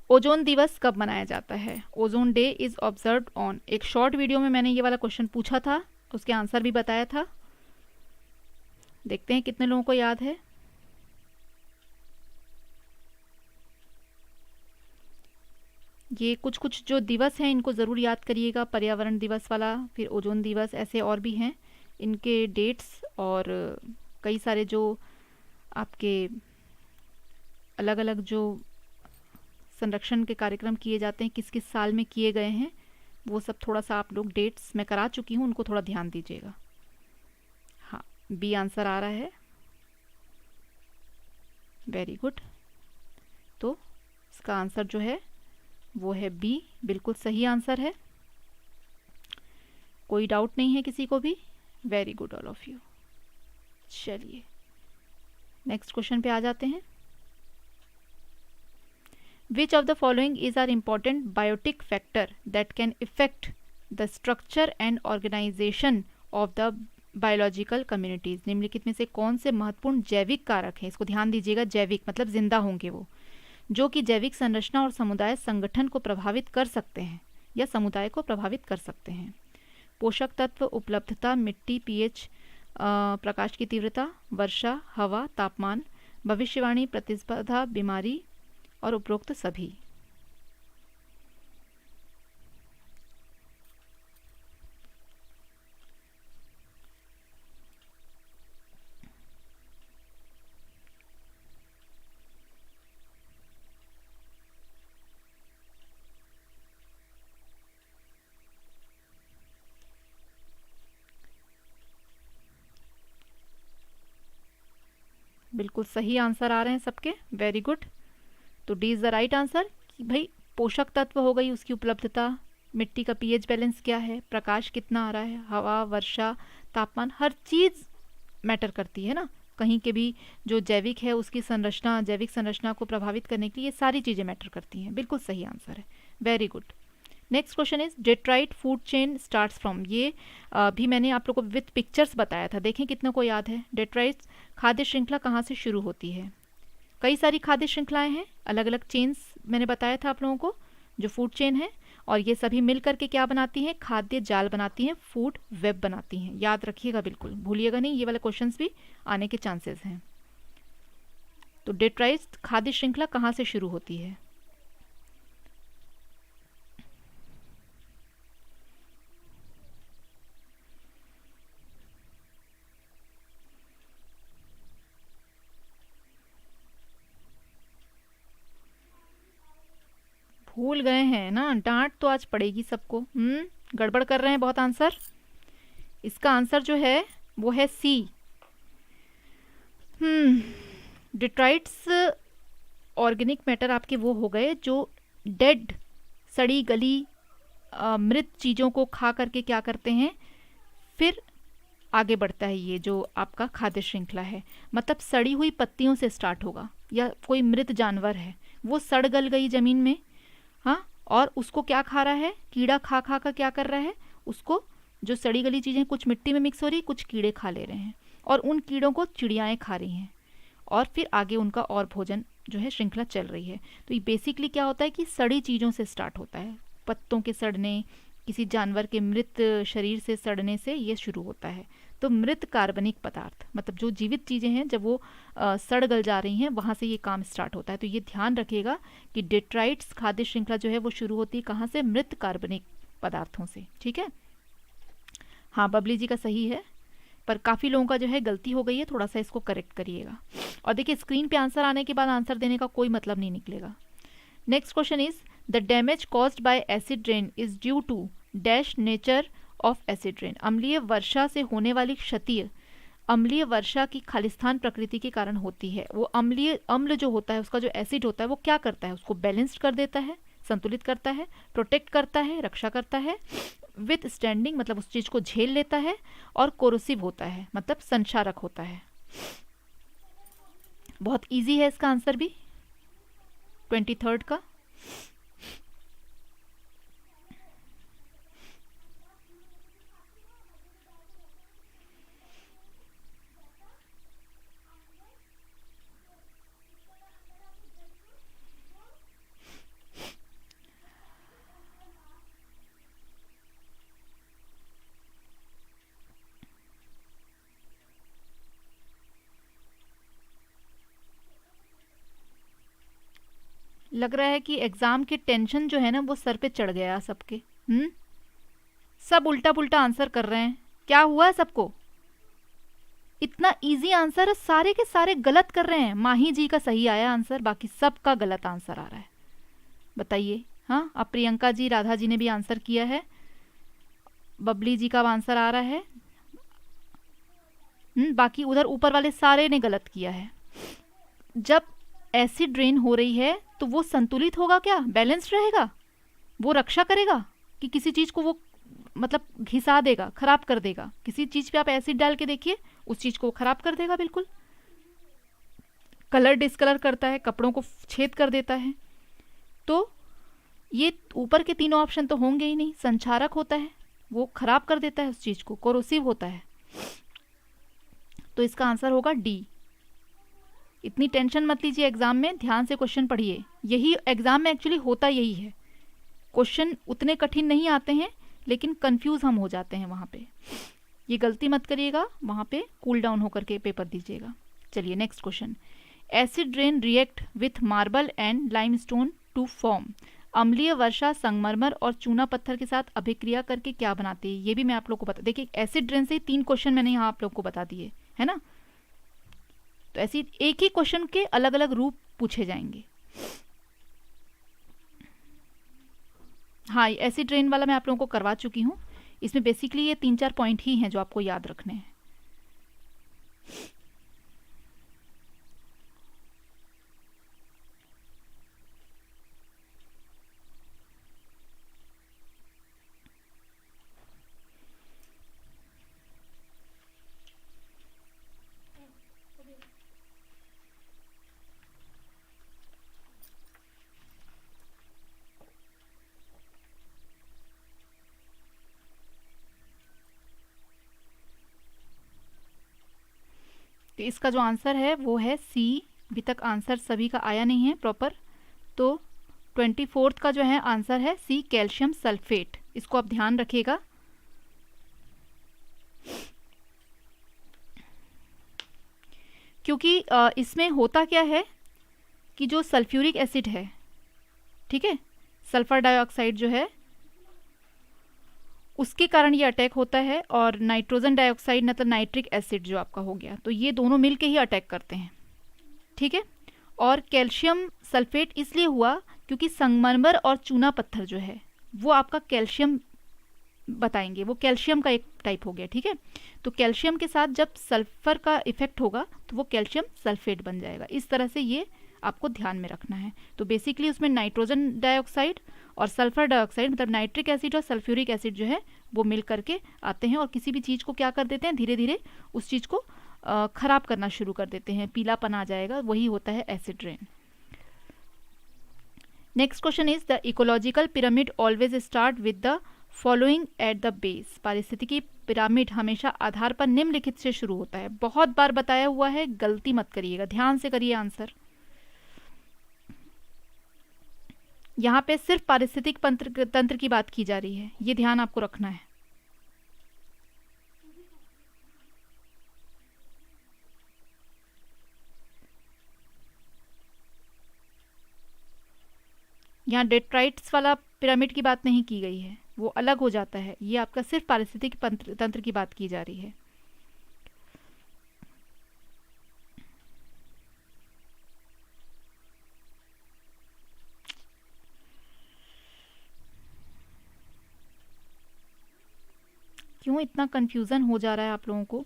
ओजोन दिवस कब मनाया जाता है। Ozone day is observed on, एक शॉर्ट वीडियो में मैंने ये वाला क्वेश्चन पूछा था, उसके आंसर भी बताया था। देखते हैं कितने लोगों को याद है। ये कुछ कुछ जो दिवस हैं इनको ज़रूर याद करिएगा, पर्यावरण दिवस वाला, फिर ओजोन दिवस, ऐसे और भी हैं इनके डेट्स, और कई सारे जो आपके अलग अलग जो संरक्षण के कार्यक्रम किए जाते हैं, किस किस साल में किए गए हैं, वो सब थोड़ा सा आप लोग, डेट्स मैं करा चुकी हूँ, उनको थोड़ा ध्यान दीजिएगा। हाँ, बी आंसर आ रहा है, वेरी गुड। तो इसका आंसर जो है वो है बी, बिल्कुल सही आंसर है, कोई डाउट नहीं है किसी को भी। Very good all of you. चलिए नेक्स्ट क्वेश्चन पे आ जाते हैं। Which of the following is our important biotic factor that can affect the structure and organization of the biological communities? निम्नलिखित में से कौन से महत्वपूर्ण जैविक कारक हैं, इसको ध्यान दीजिएगा, जैविक मतलब जिंदा होंगे वो, जो कि जैविक संरचना और समुदाय संगठन को प्रभावित कर सकते हैं या समुदाय को प्रभावित कर सकते हैं। पोषक तत्व उपलब्धता, मिट्टी, पीएच, प्रकाश की तीव्रता, वर्षा, हवा, तापमान, भविष्यवाणी, प्रतिस्पर्धा, बीमारी और उपरोक्त सभी। बिल्कुल सही आंसर आ रहे हैं सबके, वेरी गुड। तो D is the right answer कि भाई पोषक तत्व हो गई, उसकी उपलब्धता, मिट्टी का पीएच बैलेंस क्या है, प्रकाश कितना आ रहा है, हवा, वर्षा, तापमान, हर चीज़ मैटर करती है ना। कहीं के भी जो जैविक है उसकी संरचना, जैविक संरचना को प्रभावित करने के लिए ये सारी चीज़ें मैटर करती हैं। बिल्कुल सही आंसर है, very good. Next question is Detroit food chain starts from, ये भी मैंने आप लोगों को विथ पिक्चर्स बताया था, देखें कितने को याद है। डेट्राइट खाद्य श्रृंखला कहाँ से शुरू होती है। कई सारी खाद्य श्रृंखलाएं हैं, अलग अलग चेन्स मैंने बताया था आप लोगों को, जो फूड चेन है, और ये सभी मिल करके क्या बनाती हैं, खाद्य जाल बनाती हैं, फूड वेब बनाती हैं। याद रखिएगा, बिल्कुल भूलिएगा नहीं, ये वाले क्वेश्चंस भी आने के चांसेस हैं। तो डेट्राइट्स खाद्य श्रृंखला कहाँ से शुरू होती है? भूल गए हैं ना, डांट तो आज पड़ेगी सबको। गड़बड़ कर रहे हैं बहुत आंसर। इसका आंसर जो है वो है सी। डिट्राइट्स ऑर्गेनिक मैटर आपके वो हो गए जो डेड, सड़ी गली मृत चीज़ों को खा करके क्या करते हैं, फिर आगे बढ़ता है। ये जो आपका खाद्य श्रृंखला है, मतलब सड़ी हुई पत्तियों से स्टार्ट होगा, या कोई मृत जानवर है वो सड़ गल गई ज़मीन में, हाँ, और उसको क्या खा रहा है, कीड़ा खा खा कर क्या कर रहा है, उसको जो सड़ी गली चीज़ें कुछ मिट्टी में मिक्स हो रही, कुछ कीड़े खा ले रहे हैं, और उन कीड़ों को चिड़ियाएँ खा रही हैं, और फिर आगे उनका और भोजन जो है श्रृंखला चल रही है। तो ये बेसिकली क्या होता है कि सड़ी चीज़ों से स्टार्ट होता है, पत्तों के सड़ने, किसी जानवर के मृत शरीर से सड़ने से ये शुरू होता है। तो मृत कार्बनिक पदार्थ मतलब जो जीवित चीज़ें हैं जब वो सड़ गल जा रही हैं, वहाँ से ये काम स्टार्ट होता है। तो ये ध्यान रखिएगा कि डेट्राइट्स खाद्य श्रृंखला जो है वो शुरू होती है कहाँ से, मृत कार्बनिक पदार्थों से। ठीक है, हाँ बबली जी का सही है, पर काफ़ी लोगों का जो है गलती हो गई है, थोड़ा सा इसको करेक्ट करिएगा। और देखिए स्क्रीन पे आंसर आने के बाद आंसर देने का कोई मतलब नहीं निकलेगा। Next question is the damage caused by acid rain is due to dash nature of acid rain. अम्लीय वर्षा से होने वाली क्षति अम्लीय वर्षा की खालिस्तान प्रकृति के कारण होती है। वो अम्ल जो होता है, उसका जो एसिड होता है वो क्या करता है, उसको बैलेंस्ड कर देता है, संतुलित करता है, प्रोटेक्ट करता है, रक्षा करता है, विथ स्टैंडिंग मतलब उस चीज़ को झेल लेता है, और कोरोसिव होता है मतलब संक्षारक होता है। बहुत इजी है इसका आंसर भी 23rd का। लग रहा है कि एग्जाम की टेंशन जो है ना वो सर पे चढ़ गया सबके। सब उल्टा पुल्टा आंसर कर रहे हैं, क्या हुआ है सबको? इतना इजी आंसर है, सारे के सारे गलत कर रहे हैं। माही जी का सही आया आंसर, बाकी सबका गलत आंसर आ रहा है। बताइए, हाँ अब प्रियंका जी, राधा जी ने भी आंसर किया है, बबली जी का आंसर आ रहा है, बाकी उधर ऊपर वाले सारे ने गलत किया है। जब एसिड ड्रेन हो रही है तो वो संतुलित होगा क्या, बैलेंस्ड रहेगा, वो रक्षा करेगा कि किसी चीज़ को वो मतलब घिसा देगा, खराब कर देगा। किसी चीज़ पे आप एसिड डाल के देखिए, उस चीज़ को खराब कर देगा बिल्कुल। कलर डिस्कलर करता है, कपड़ों को छेद कर देता है। तो ये ऊपर के तीनों ऑप्शन तो होंगे ही नहीं। संक्षारक होता है, वो खराब कर देता है उस चीज़ को, कोरोसिव होता है। तो इसका आंसर होगा डी। इतनी टेंशन मत लीजिए एग्जाम में, ध्यान से क्वेश्चन पढ़िए। यही एग्जाम में एक्चुअली होता यही है, क्वेश्चन उतने कठिन नहीं आते हैं लेकिन कंफ्यूज हम हो जाते हैं वहाँ पे। ये गलती मत करिएगा, वहाँ पे कूल डाउन होकर के पेपर दीजिएगा। चलिए next question. Acid rain react with marble and limestone to form. अम्लीय वर्षा संगमरमर और चूना पत्थर के साथ अभिक्रिया करके क्या बनाती है, ये भी मैं आप लोग को बता। देखिए एसिड रेन से 3 क्वेश्चन मैंने यहाँ आप लोग को बता दिए है ना। तो ऐसी एक ही क्वेश्चन के अलग अलग रूप पूछे जाएंगे। हाँ एसिड रेन वाला मैं आप लोगों को करवा चुकी हूँ। इसमें बेसिकली ये 3-4 पॉइंट ही हैं जो आपको याद रखने हैं। तो इसका जो आंसर है वो है सी। अभी तक आंसर सभी का आया नहीं है प्रॉपर, तो 24th का जो है आंसर है सी, कैल्शियम सल्फेट। इसको आप ध्यान रखिएगा। क्योंकि इसमें होता क्या है कि जो सल्फ्यूरिक एसिड है, ठीक है, सल्फर डाइऑक्साइड जो है उसके कारण ये अटैक होता है, और नाइट्रोजन डाइऑक्साइड मतलब नाइट्रिक एसिड जो आपका हो गया, तो ये दोनों मिलके ही अटैक करते हैं, ठीक है। और कैल्शियम सल्फेट इसलिए हुआ क्योंकि संगमरमर और चूना पत्थर जो है वो आपका कैल्शियम बताएंगे, वो कैल्शियम का एक टाइप हो गया, ठीक है। तो कैल्शियम के साथ जब सल्फर का इफेक्ट होगा तो वो कैल्शियम सल्फेट बन जाएगा। इस तरह से ये आपको ध्यान में रखना है। तो बेसिकली उसमें नाइट्रोजन डाइऑक्साइड और सल्फर डाइऑक्साइड मतलब नाइट्रिक एसिड और सल्फ्यूरिक एसिड जो है वो मिल करके आते हैं, और किसी भी चीज़ को क्या कर देते हैं, धीरे धीरे उस चीज़ को खराब करना शुरू कर देते हैं, पीलापन आ जाएगा, वही होता है acid rain. Next question is the ecological pyramid always start with the following at the base. पारिस्थितिकी पिरामिड हमेशा आधार पर निम्नलिखित से शुरू होता है। बहुत बार बताया हुआ है, गलती मत करिएगा, ध्यान से करिए आंसर। यहाँ पे सिर्फ पारिस्थितिक तंत्र की बात की जा रही है, ये ध्यान आपको रखना है। यहाँ डेट्राइट्स वाला पिरामिड की बात नहीं की गई है, वो अलग हो जाता है। ये आपका सिर्फ पारिस्थितिक तंत्र की बात की जा रही है। क्यों इतना कंफ्यूजन हो जा रहा है आप लोगों को?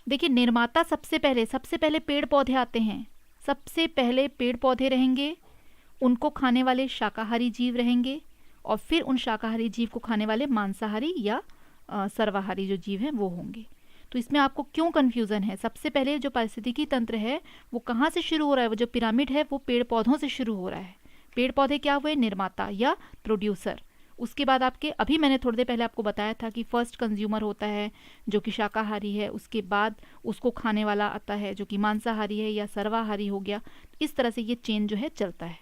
देखिए, निर्माता सबसे पहले पेड़ पौधे आते हैं। सबसे पहले पेड़ पौधे रहेंगे, उनको खाने वाले शाकाहारी जीव रहेंगे, और फिर उन शाकाहारी जीव को खाने वाले मांसाहारी या सर्वाहारी जो जीव हैं वो होंगे। तो इसमें आपको क्यों कन्फ्यूज़न है? सबसे पहले जो पारिस्थितिकी तंत्र है वो कहाँ से शुरू हो रहा है? वो जो पिरामिड है वो पेड़ पौधों से शुरू हो रहा है। पेड़ पौधे क्या हुए? निर्माता या प्रोड्यूसर। उसके बाद आपके, अभी मैंने थोड़ी देर पहले आपको बताया था कि फर्स्ट कंज्यूमर होता है जो कि शाकाहारी है, उसके बाद उसको खाने वाला आता है जो कि मांसाहारी है या सर्वाहारी हो गया। इस तरह से ये चेन जो है चलता है।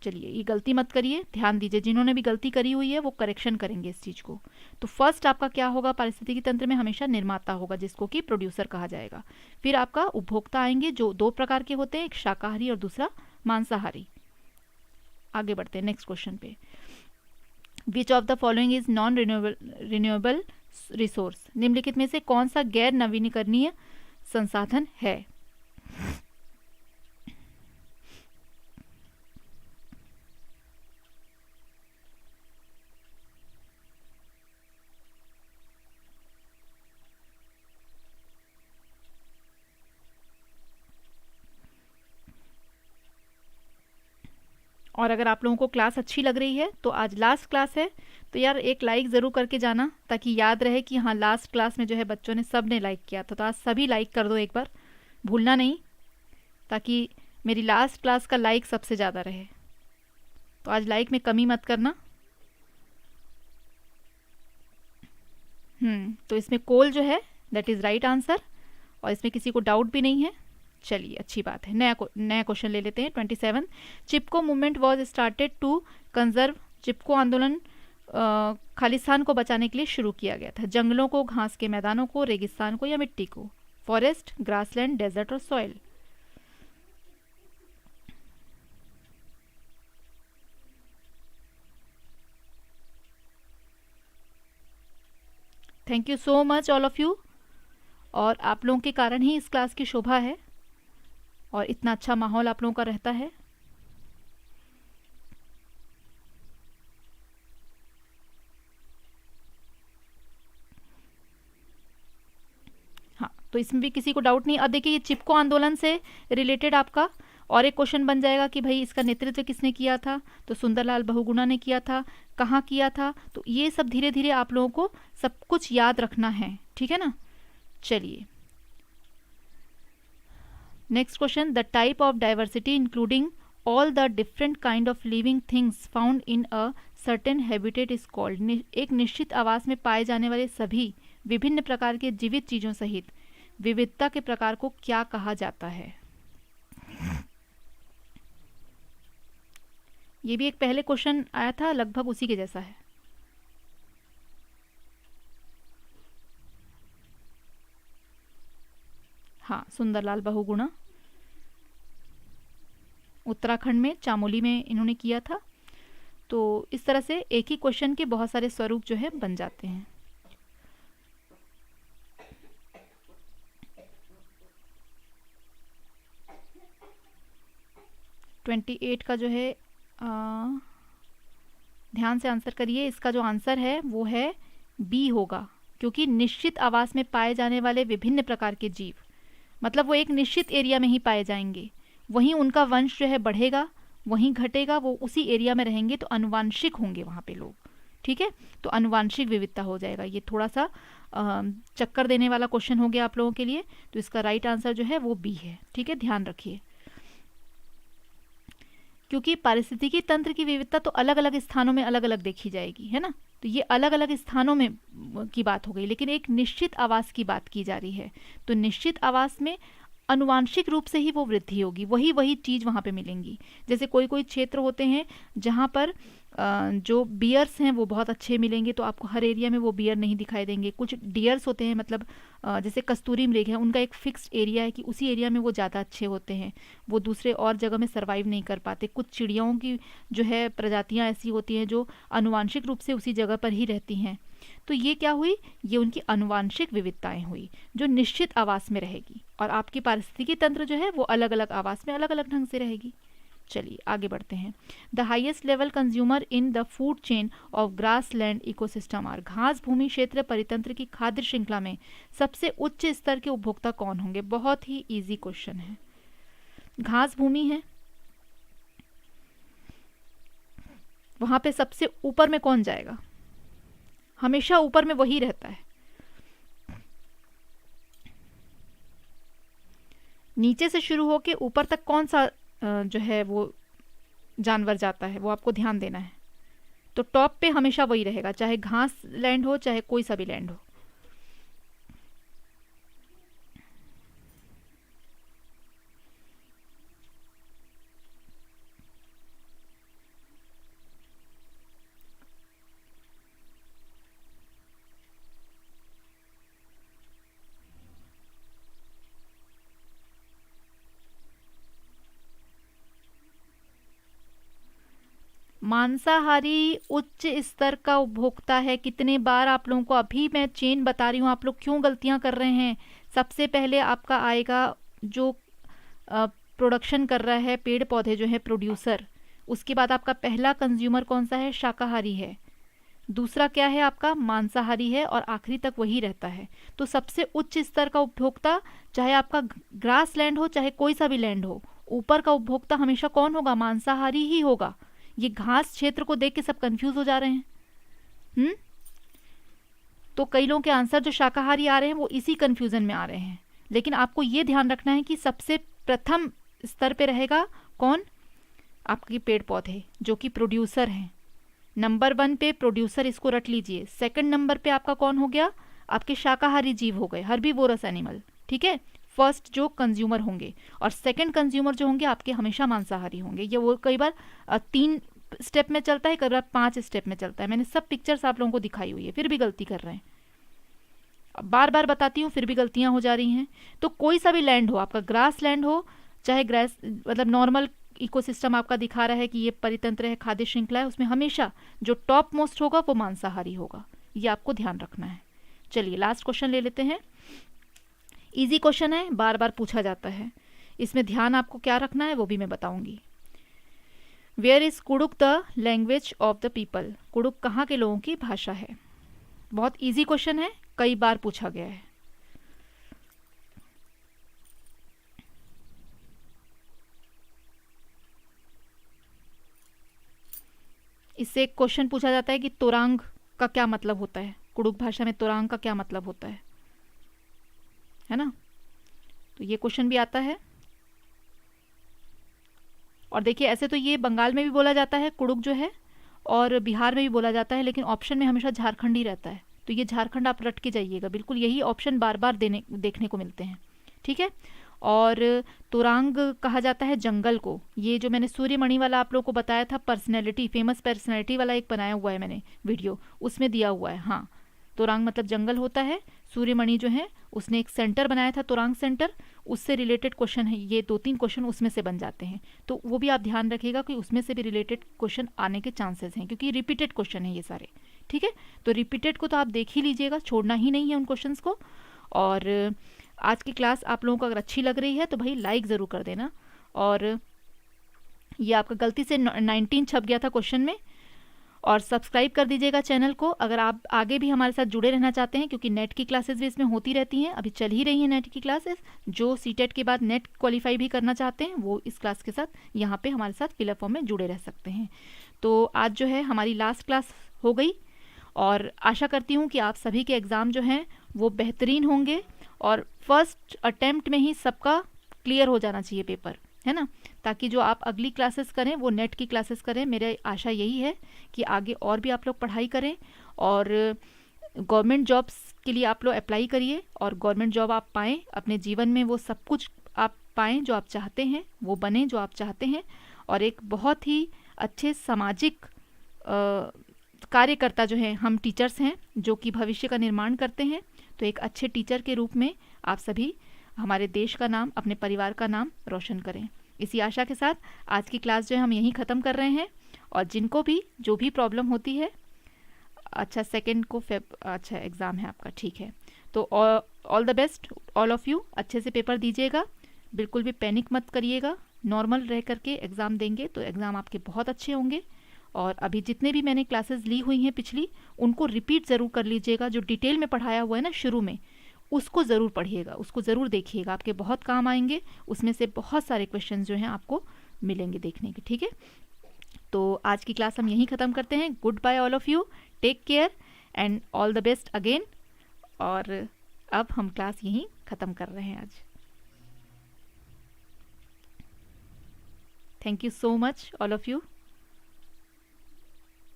चलिए, ये गलती मत करिए, ध्यान दीजिए, जिन्होंने भी गलती करी हुई है वो करेक्शन करेंगे इस चीज़ को। तो फर्स्ट आपका क्या होगा? पारिस्थितिकी तंत्र में हमेशा निर्माता होगा जिसको कि प्रोड्यूसर कहा जाएगा। फिर आपका उपभोक्ता आएंगे जो दो प्रकार के होते हैं, एक शाकाहारी और दूसरा मांसाहारी। आगे बढ़ते हैं नेक्स्ट क्वेश्चन पे। विच of the following is non renewable resource? निम्नलिखित में से कौन सा गैर नवीनीकरणीय संसाधन है? और अगर आप लोगों को क्लास अच्छी लग रही है तो आज लास्ट क्लास है, तो यार एक लाइक ज़रूर करके जाना, ताकि याद रहे कि हाँ लास्ट क्लास में जो है बच्चों ने सब ने लाइक किया था। तो आज सभी लाइक कर दो एक बार, भूलना नहीं, ताकि मेरी लास्ट क्लास का लाइक सबसे ज़्यादा रहे। तो आज लाइक में कमी मत करना। तो इसमें कोल जो है दैट इज़ राइट आंसर, और इसमें किसी को डाउट भी नहीं है। चलिए, अच्छी बात है। नया क्वेश्चन ले लेते हैं। 27, Chipko movement was started to conserve. Chipko आंदोलन खालिस्तान को बचाने के लिए शुरू किया गया था। जंगलों को, घास के मैदानों को, रेगिस्तान को या मिट्टी को? फॉरेस्ट, ग्रासलैंड, डेजर्ट और soil? Thank you so much all of you. और आप लोगों के कारण ही इस क्लास की शोभा है और इतना अच्छा माहौल आप लोगों का रहता है। हाँ, तो इसमें भी किसी को डाउट नहीं। अब देखिए, ये चिपको आंदोलन से रिलेटेड आपका और एक क्वेश्चन बन जाएगा कि भाई इसका नेतृत्व किसने किया था? तो सुंदरलाल बहुगुणा ने किया था। कहाँ किया था? तो ये सब धीरे धीरे आप लोगों को सब कुछ याद रखना है, ठीक है ना। चलिए, next question. The type of diversity including all the different kind of living things found in a certain habitat is called. एक निश्चित आवास में पाए जाने वाले सभी विभिन्न प्रकार के जीवित चीजों सहित विविधता के प्रकार को क्या कहा जाता है? ये भी एक पहले क्वेश्चन आया था, लगभग उसी के जैसा है। हाँ, सुंदरलाल बहुगुणा, उत्तराखंड में चामोली में इन्होंने किया था। तो इस तरह से एक ही क्वेश्चन के बहुत सारे स्वरूप जो है बन जाते हैं। ट्वेंटी 8 का जो है ध्यान से आंसर करिए। इसका जो आंसर है वो है बी होगा, क्योंकि निश्चित आवास में पाए जाने वाले विभिन्न प्रकार के जीव, मतलब वो एक निश्चित एरिया में ही पाए जाएंगे, वहीं उनका वंश जो है बढ़ेगा, वहीं घटेगा, वो उसी एरिया में रहेंगे, तो अनुवांशिक होंगे वहाँ पे लोग। ठीक है, तो अनुवांशिक विविधता हो जाएगा। ये थोड़ा सा चक्कर देने वाला क्वेश्चन हो गया आप लोगों के लिए, तो इसका राइट आंसर जो है वो बी है। ठीक है, ध्यान रखिए, क्योंकि पारिस्थितिकी तंत्र की विविधता तो अलग अलग स्थानों में अलग अलग देखी जाएगी, है ना। तो ये अलग अलग स्थानों में की बात हो गई, लेकिन एक निश्चित आवास की बात की जा रही है। तो निश्चित आवास में अनुवांशिक रूप से ही वो वृद्धि होगी, वही वही चीज़ वहाँ पे मिलेंगी। जैसे कोई कोई क्षेत्र होते हैं जहाँ पर जो बियर्स हैं वो बहुत अच्छे मिलेंगे, तो आपको हर एरिया में वो बियर नहीं दिखाई देंगे। कुछ डियर्स होते हैं, मतलब जैसे कस्तूरी मृग है, उनका एक फिक्स्ड एरिया है कि उसी एरिया में वो ज़्यादा अच्छे होते हैं, वो दूसरे और जगह में सर्वाइव नहीं कर पाते। कुछ चिड़ियाओं की जो है प्रजातियाँ ऐसी होती हैं जो अनुवांशिक रूप से उसी जगह पर ही रहती हैं। तो ये क्या हुई, ये उनकी अनुवांशिक विविधताएं हुई जो निश्चित आवास में रहेगी, और आपकी पारिस्थितिकी तंत्र जो है वो अलग अलग आवास में अलग अलग ढंग से रहेगी। चलिए आगे बढ़ते हैं। The highest level consumer in the food chain of grassland ecosystem are, घास भूमि क्षेत्र परितंत्र की खाद्य श्रृंखला में सबसे उच्च स्तर के उपभोक्ता कौन होंगे। बहुत ही इजी क्वेश्चन है। घास भूमि है, वहां पे सबसे ऊपर में कौन जाएगा, हमेशा ऊपर में वही रहता है। नीचे से शुरू होके ऊपर तक कौन सा जो है वो जानवर जाता है, वो आपको ध्यान देना है। तो टॉप पे हमेशा वही रहेगा, चाहे घास लैंड हो चाहे कोई सा भी लैंड हो। मांसाहारी उच्च स्तर का उपभोक्ता है। कितने बार आप लोगों को अभी मैं चेन बता रही हूँ, आप लोग क्यों गलतियां कर रहे हैं। सबसे पहले आपका आएगा जो प्रोडक्शन कर रहा है पेड़ पौधे जो है प्रोड्यूसर, उसके बाद आपका पहला कंज्यूमर कौन सा है, शाकाहारी है, दूसरा क्या है आपका मांसाहारी है, और आखिरी तक वही रहता है। तो सबसे उच्च स्तर का उपभोक्ता, चाहे आपका ग्रास लैंड हो चाहे कोई सा भी लैंड हो, ऊपर का उपभोक्ता हमेशा कौन होगा, मांसाहारी ही होगा। ये घास क्षेत्र को देख के सब कंफ्यूज हो जा रहे हैं। तो कई लोगों के आंसर जो शाकाहारी आ रहे हैं वो इसी कंफ्यूजन में आ रहे हैं। लेकिन आपको ये ध्यान रखना है कि सबसे प्रथम स्तर पे रहेगा कौन, आपके पेड़ पौधे जो कि प्रोड्यूसर हैं। नंबर 1 पे प्रोड्यूसर, इसको रट लीजिए। सेकंड नंबर पे आपका कौन हो गया, आपके शाकाहारी जीव हो गए, हर्बीवोरस एनिमल। ठीक है, फर्स्ट जो कंज्यूमर होंगे, और सेकंड कंज्यूमर जो होंगे आपके हमेशा मांसाहारी होंगे। ये वो कई बार 3 स्टेप में चलता है, कई बार 5 स्टेप में चलता है। मैंने सब पिक्चर्स आप लोगों को दिखाई हुई है, फिर भी गलती कर रहे हैं। बार बार बताती हूँ फिर भी गलतियां हो जा रही हैं। तो कोई सा भी लैंड हो, आपका ग्रास लैंड हो चाहे ग्रास मतलब नॉर्मल इकोसिस्टम आपका दिखा रहा है कि ये परितंत्र है, खाद्य श्रृंखला है, उसमें हमेशा जो टॉप मोस्ट होगा वो मांसाहारी होगा। ये आपको ध्यान रखना है। चलिए लास्ट क्वेश्चन ले लेते हैं। इजी क्वेश्चन है, बार बार पूछा जाता है। इसमें ध्यान आपको क्या रखना है वो भी मैं बताऊंगी। Where is Kurukh the language of the people, Kurukh कहाँ के लोगों की भाषा है। बहुत इजी क्वेश्चन है, कई बार पूछा गया है। इससे एक क्वेश्चन पूछा जाता है कि तोरांग का क्या मतलब होता है, कुडुक भाषा में तोरांग का क्या मतलब होता है ना। तो ये क्वेश्चन भी आता है। और देखिए ऐसे तो ये बंगाल में भी बोला जाता है कुडुक जो है, और बिहार में भी बोला जाता है, लेकिन ऑप्शन में हमेशा झारखंड ही रहता है। तो ये झारखंड आप रट के जाइएगा, बिल्कुल यही ऑप्शन बार बार देखने को मिलते हैं। ठीक है, और तोरांग कहा जाता है जंगल को। ये जो मैंने सूर्यमणि वाला आप लोगों को बताया था, पर्सनैलिटी, फेमस पर्सनैलिटी वाला एक बनाया हुआ है मैंने वीडियो, उसमें दिया हुआ है। हाँ, तोरांग मतलब जंगल होता है। सूर्यमणि जो है उसने एक सेंटर बनाया था, तुरांग सेंटर, उससे रिलेटेड क्वेश्चन है, ये 2-3 क्वेश्चन उसमें से बन जाते हैं। तो वो भी आप ध्यान रखिएगा कि उसमें से भी रिलेटेड क्वेश्चन आने के चांसेस हैं, क्योंकि रिपीटेड क्वेश्चन है ये सारे। ठीक है, तो रिपीटेड को तो आप देख ही लीजिएगा, छोड़ना ही नहीं है उन क्वेश्चंस को। और आज की क्लास आप लोगों को अगर अच्छी लग रही है तो भाई लाइक ज़रूर कर देना। और ये आपका गलती से 19 छप गया था क्वेश्चन में, और सब्सक्राइब कर दीजिएगा चैनल को अगर आप आगे भी हमारे साथ जुड़े रहना चाहते हैं, क्योंकि नेट की क्लासेस भी इसमें होती रहती हैं, अभी चल ही रही हैं नेट की क्लासेस। जो सीटेट के बाद नेट क्वालिफाई भी करना चाहते हैं वो इस क्लास के साथ यहाँ पे हमारे साथ फिलअप फॉर्म में जुड़े रह सकते हैं। तो आज जो है हमारी लास्ट क्लास हो गई, और आशा करती हूँ कि आप सभी के एग्ज़ाम जो हैं वो बेहतरीन होंगे, और फर्स्ट अटेम्प्ट में ही सबका क्लियर हो जाना चाहिए पेपर, है ना, ताकि जो आप अगली क्लासेस करें वो नेट की क्लासेस करें। मेरी आशा यही है कि आगे और भी आप लोग पढ़ाई करें, और गवर्नमेंट जॉब्स के लिए आप लोग अप्लाई करिए, और गवर्नमेंट जॉब आप पाएँ अपने जीवन में, वो सब कुछ आप पाएँ जो आप चाहते हैं, वो बने जो आप चाहते हैं, और एक बहुत ही अच्छे सामाजिक कार्यकर्ता जो हैं, हम टीचर्स हैं जो कि भविष्य का निर्माण करते हैं। तो एक अच्छे टीचर के रूप में आप सभी हमारे देश का नाम, अपने परिवार का नाम रोशन करें। इसी आशा के साथ आज की क्लास जो है हम यहीं ख़त्म कर रहे हैं। और जिनको भी जो भी प्रॉब्लम होती है, अच्छा 2 को अच्छा एग्ज़ाम है आपका, ठीक है, तो all the best all of you, अच्छे से पेपर दीजिएगा, बिल्कुल भी पैनिक मत करिएगा, नॉर्मल रह करके एग्ज़ाम देंगे तो एग्ज़ाम आपके बहुत अच्छे होंगे। और अभी जितने भी मैंने क्लासेस ली हुई हैं पिछली, उनको रिपीट ज़रूर कर लीजिएगा, जो डिटेल में पढ़ाया हुआ है ना शुरू में, उसको ज़रूर पढ़िएगा, उसको ज़रूर देखिएगा, आपके बहुत काम आएंगे, उसमें से बहुत सारे क्वेश्चन जो हैं आपको मिलेंगे देखने के। ठीक है, तो आज की क्लास हम यहीं ख़त्म करते हैं। Goodbye all of you, take care and all the best again. और अब हम क्लास यहीं ख़त्म कर रहे हैं आज। Thank you so much all of you.